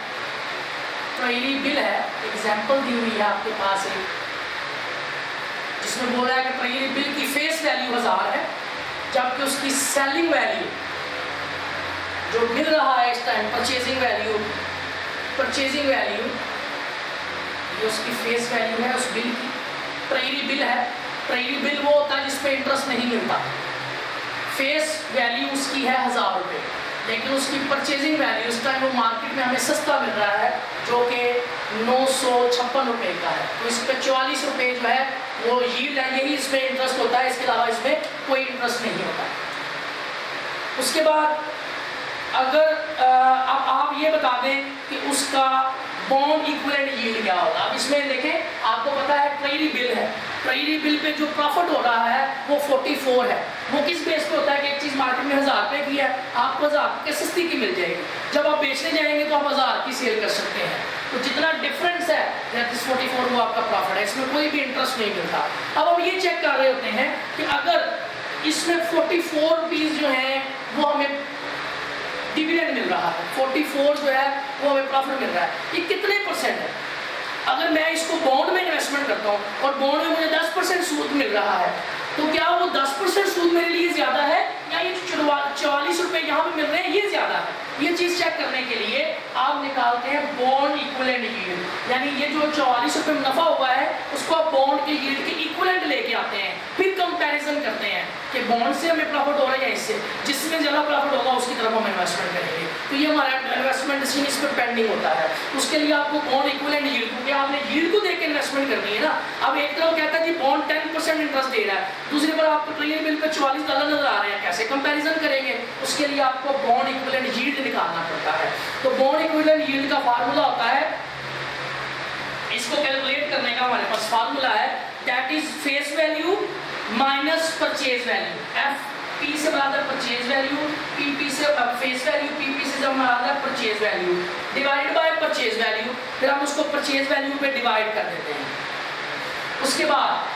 ट्रेजरी बिल है, एग्जांपल दी हुई है आपके पास एक, जिसमें बोल रहा है कि ट्रेजरी बिल की फेस वैल्यू 1000 है, जबकि उसकी सेलिंग वैल्यू जो मिल रहा है इस टाइम परचेजिंग वैल्यू ये उसकी फेस वैल्यू है उस बिल की। ट्रेजरी बिल है, ट्रेजरी बिल वो होता है जिसपे इंटरेस्ट नहीं मिलता, फेस वैल्यू उसकी है 1000 रुपये, लेकिन उसकी परचेजिंग वैल्यू इस टाइम वो मार्केट में हमें सस्ता मिल रहा है जो कि 956 रुपये का है। तो इस पर 44 रुपये जो है वो यील्ड है, यही इसमें इंटरेस्ट होता है, इसके अलावा इसमें कोई इंटरेस्ट नहीं होता है। उसके बाद अगर अब आप ये बता दें कि उसका बॉन्ड इक्विवेलेंट यील्ड क्या होगा। अब इसमें देखें, आपको पता है ट्रेजरी बिल है, ट्रेजरी बिल पे जो प्रॉफिट हो रहा है वो 44 है। वो किस बेस पे होता है कि एक चीज़ मार्केट में 1000 रुपये की है, आपको 1000 के सस्ती की मिल जाएगी, जब आप बेचने जाएंगे तो आप 1000 की सेल कर सकते हैं। तो जितना डिफरेंस है दैट इज 44, वो आपका प्रॉफिट है, इसमें कोई भी इंटरेस्ट नहीं मिलता। अब हम ये चेक कर रहे होते हैं कि अगर इसमें 44 रुपीज़ जो है वो हमें डिविडेंड मिल रहा है, 44 जो है वो हमें प्रॉफिट मिल रहा है, ये कितने परसेंट है। अगर मैं इसको बॉन्ड में इन्वेस्टमेंट करता हूँ और बॉन्ड में मुझे 10% सूद मिल रहा है, तो क्या वो 10% सूद मेरे लिए ज़्यादा है या ये 44 रुपये यहाँ पे मिल रहे हैं ये ज़्यादा है। ये चीज़ चेक करने के लिए आप निकालते हैं बॉन्ड इक्विवेलेंट यील्ड, यानी ये जो 44 रुपये मुनाफा हुआ है उसको आप बॉन्ड के यील्ड के इक्विवेलेंट लेके आते हैं, फिर कंपैरिजन करते हैं कि बॉन्ड से हमें प्रॉफिट हो रहा है या इससे, जिसमें ज़्यादा प्रॉफिट होगा उसकी तरफ हम इन्वेस्टमेंट करेंगे। तो ये हमारा इन्वेस्टमेंट डिसीजन इस पर पेंडिंग होता है। उसके लिए आपको बॉन्ड इक्विवेलेंट यील्ड, क्योंकि आपने यील्ड को देख के इन्वेस्टमेंट करनी है ना। अब एक तरफ कहता है कि बॉन्ड 10% इंटरेस्ट दे रहा है, दूसरी बार आपको ट्रेजरी बिल पे $44 नजर आ रहे हैं, कैसे कंपैरिजन करेंगे। उसके लिए आपको बॉन्ड इक्विवेलेंट यील्ड निकालना पड़ता है। तो बॉन्ड इक्विवेलेंट यील्ड का फार्मूला होता है, इसको कैलकुलेट करने का हमारे पास फार्मूला है, that is face value minus purchase value. F P से बराबर परचेज वैल्यू, पी से फेस वैल्यू, पी से जब बराबर purchase value divide by purchase value, फिर हम उसको परचेज वैल्यू पे डिवाइड कर देते हैं। उसके बाद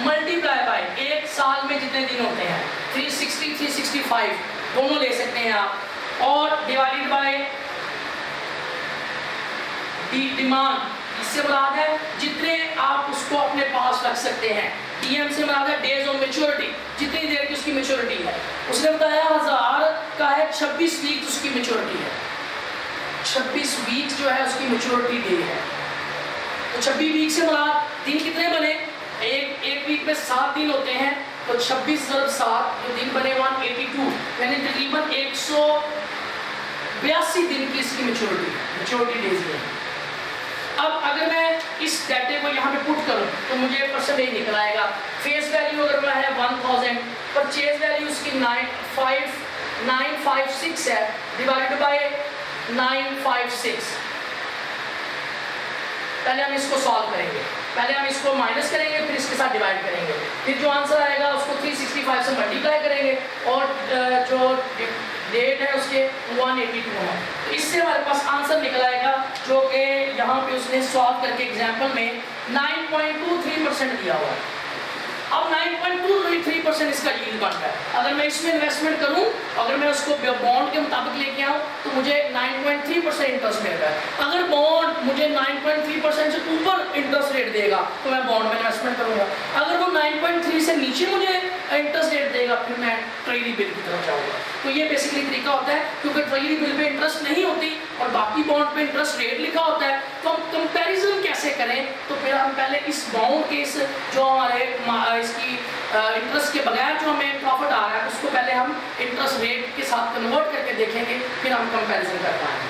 मल्टीप्लाई बाय एक साल में जितने दिन होते हैं 360 365 दोनों ले सकते हैं आप, और डिवाइडेड बाय डिमांड, इससे मुराद है जितने आप उसको अपने पास रख सकते हैं। डीएम से मुराद है डेज ऑफ मैच्योरिटी, जितनी देर की उसकी मैच्योरिटी है। उसने बताया 1000 का है 26 वीक उसकी मैच्योरिटी है, 26 वीक जो है उसकी मैच्योरिटी डे है। तो 26 वीक से मुराद दिन कितने बने, एक वीक में 7 दिन होते हैं, तो 26 × 7 जो दिन बने 182, यानी तकरीबन 182 दिन की इसकी मैच्योरिटी डेज है। अब अगर मैं इस डाटे को यहाँ पे पुट करूँ तो मुझे परसेंटेज निकल आएगा। फेस वैल्यू अगर मैं है 1000, परचेज वैल्यू उसकी 956 है, डिवाइडेड बाय 956। पहले हम इसको सॉल्व करेंगे, पहले हम इसको माइनस करेंगे, फिर इसके साथ डिवाइड करेंगे, फिर जो आंसर आएगा उसको 365 से मल्टीप्लाई करेंगे, और जो डेट है उसके 182 है। तो इससे हमारे पास आंसर निकल आएगा, जो कि यहाँ पे उसने सॉल्व करके एग्जाम्पल में 9.23% दिया हुआ है। अब 9.23% इसका यील्ड बन रहा है। अगर मैं इसमें इन्वेस्टमेंट करूं, अगर मैं उसको बॉन्ड के मुताबिक लेके आऊं तो मुझे 9.3% इंटरेस्ट मिल रहा है। अगर बॉन्ड मुझे 9.3% से ऊपर इंटरेस्ट रेट देगा तो मैं बॉन्ड में इन्वेस्टमेंट करूंगा। अगर वो 9.3 से नीचे मुझे इंटरेस्ट रेट देगा फिर मैं ट्रेजरी बिल की तरफ जाऊँगा। तो ये बेसिकली तरीका होता है, क्योंकि ट्रेजरी बिल पे इंटरेस्ट नहीं होती और बाकी बॉन्ड पे इंटरेस्ट रेट लिखा होता है, तो हम कंपैरिजन कैसे करें। तो फिर हम पहले इस बॉन्ड के इस जो हमारे इसकी इंटरेस्ट के बगैर जो हमें प्रॉफिट आ रहा है उसको पहले हम इंटरेस्ट रेट के साथ कन्वर्ट करके देखेंगे, फिर हम कंपैरिजन कर पाएंगे।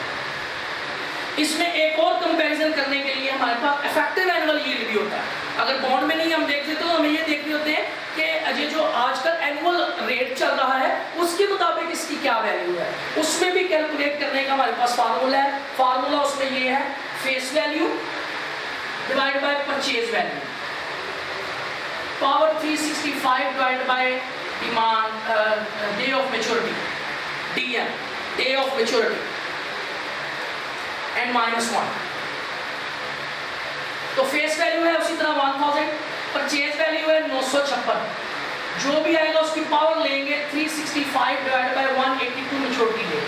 इसमें एक और कंपैरिजन करने के लिए हमारे पास इफेक्टिव एनुअल यील्ड भी होता है। अगर बॉन्ड में नहीं हम देखते तो हमें ये देखते होते हैं कि अजय जो आजकल एनुअल रेट चल रहा है उसके मुताबिक इसकी क्या वैल्यू है, उसमें भी कैलकुलेट करने का हमारे पास फार्मूला है। फार्मूला उसमें ये है, face value divide by purchase value, power 365 divide by demand day of maturity, DM day of maturity and -1। तो फेस वैल्यू है उसी तरह 1000, परचेज वैल्यू है 956, जो भी आएगा उसकी पावर लेंगे 365 डिवाइड बाय 182 मैच्योरिटी डे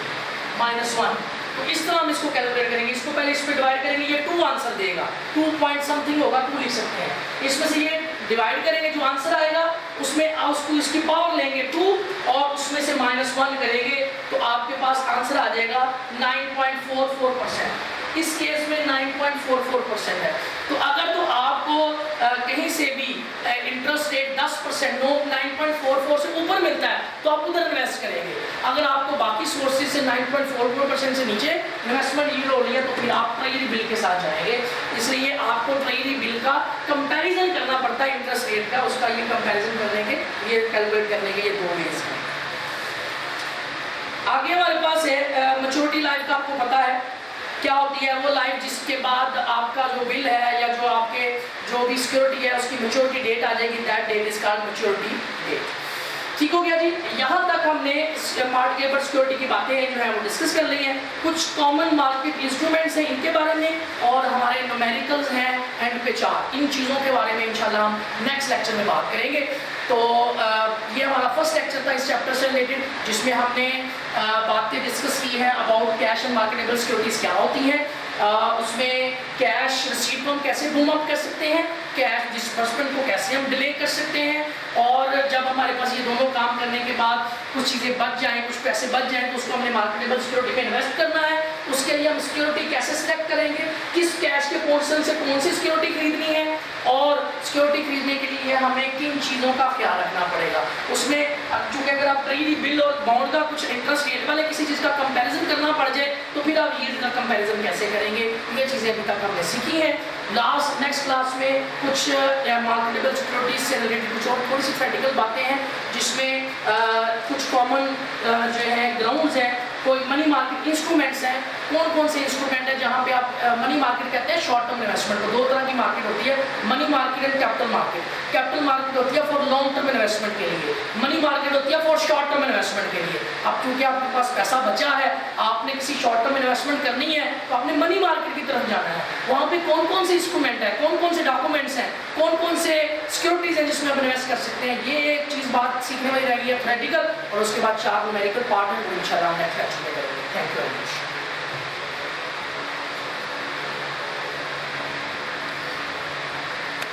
-1। तो इस तरह हम इसको कैलकुलेट करेंगे। इसको पहले इस पे डिवाइड करेंगे, ये 2 आंसर देगा, 2 पॉइंट समथिंग होगा, 2 लिख सकते हैं। इसमें से ये डिवाइड करेंगे, जो आंसर आएगा उसमें उसको इसकी पावर लेंगे 2 और उसमें से -1 करेंगे, तो आपके पास आंसर आ जाएगा 9.44%। इस केस में 9.44% है। तो अगर तो आपको कहीं से भी इंटरेस्ट रेट 10% 9.44 से ऊपर मिलता है तो आप उधर इन्वेस्ट करेंगे। अगर आपको बाकी सोर्सेज से 9.44% से नीचे इन्वेस्टमेंट यील्ड हो रही है तो फिर आप ट्रेजरी बिल के साथ जाएंगे। इसलिए आपको ट्रेजरी बिल का कंपैरिजन करना पड़ता है इंटरेस्ट रेट का, उसका ये कंपैरिजन करने के, ये कैलकुलेट करने के ये दो वेज हैं। आगे हमारे पास है मैच्योरिटी लाइफ का। आपको पता है क्या होती है वो लाइफ जिसके बाद आपका जो बिल है या जो आपके जो भी सिक्योरिटी है उसकी मैच्योरिटी डेट आ जाएगी, that date is called maturity date. ठीक हो गया जी। यहाँ तक हमने मार्केटेबल सिक्योरिटी की बातें जो है वो डिस्कस कर ली हैं। कुछ कॉमन मार्केट इंस्ट्रूमेंट्स हैं इनके बारे में, और हमारे न्यूमेरिकल्स हैं एंड पे चार्ट, इन चीज़ों के बारे में इंशाल्लाह हम नेक्स्ट लेक्चर में बात करेंगे। तो ये हमारा फर्स्ट लेक्चर था इस चैप्टर से रिलेटेड, जिसमें हमने बातें डिस्कस की है about cash and marketable securities क्या होती हैं, उसमें कैश रिसीट को हम कैसे बूम अप कर सकते हैं, कैश डिस्बर्समेंट को कैसे हम डिले कर सकते हैं, और जब हमारे पास ये दोनों काम करने के बाद कुछ चीज़ें बच जाएं, कुछ पैसे बच जाएं, तो उसको हमने मार्केटेबल सिक्योरिटी में इन्वेस्ट करना है। उसके लिए हम सिक्योरिटी कैसे सिलेक्ट करेंगे, किस कैश के पोर्शन से कौन सी सिक्योरिटी खरीदनी है, और सिक्योरिटी खरीदने के लिए हमें किन चीज़ों का ख्याल रखना पड़ेगा। उसमें चूँकि अगर आप ट्रेजरी बिल और बॉन्ड का कुछ इंटरेस्ट रेट वाले किसी चीज़ का कंपैरिजन करना पड़ जाए तो फिर आप यील्ड का कंपैरिजन कैसे करेंगे, ये चीज़ें अभी तक हमने सीखी हैं। नेक्स्ट क्लास में कुछ मार्केटेबल सिक्योरिटीज से रिलेटेड कुछ और थोड़ी सी प्रैक्टिकल बातें हैं, जिसमें कुछ कॉमन जो है ग्राउंड्स हैं, कोई मनी मार्केट इंस्ट्रूमेंट्स हैं, कौन कौन से इंस्ट्रूमेंट है जहाँ पे आप मनी मार्केट कहते हैं शॉर्ट टर्म इन्वेस्टमेंट को। दो तरह की मार्केट होती है, money market and capital market. Capital market होती है फॉर लॉन्ग टर्म इन्वेस्टमेंट के लिए, मनी मार्केट होती है फॉर शॉर्ट टर्म इन्वेस्टमेंट के लिए। अब क्योंकि आपके पास पैसा बचा है, आपने किसी शॉर्ट टर्म इन्वेस्टमेंट करनी है तो आपने मनी मार्केट की तरफ जाना है। वहाँ पे कौन कौन से इंस्ट्रूमेंट है, कौन कौन से डॉक्यूमेंट्स हैं, कौन कौन से सिक्योरिटीज हैं जिसमें आप इन्वेस्ट कर सकते हैं, ये एक चीज़ बात सीखने वाली रहेगी प्रैक्टिकल, और उसके बाद 4 न्यूमेरिकल पार्ट है वो इंशाल्लाह नेक्स्ट लेक्चर में करेंगे। Thank you very much.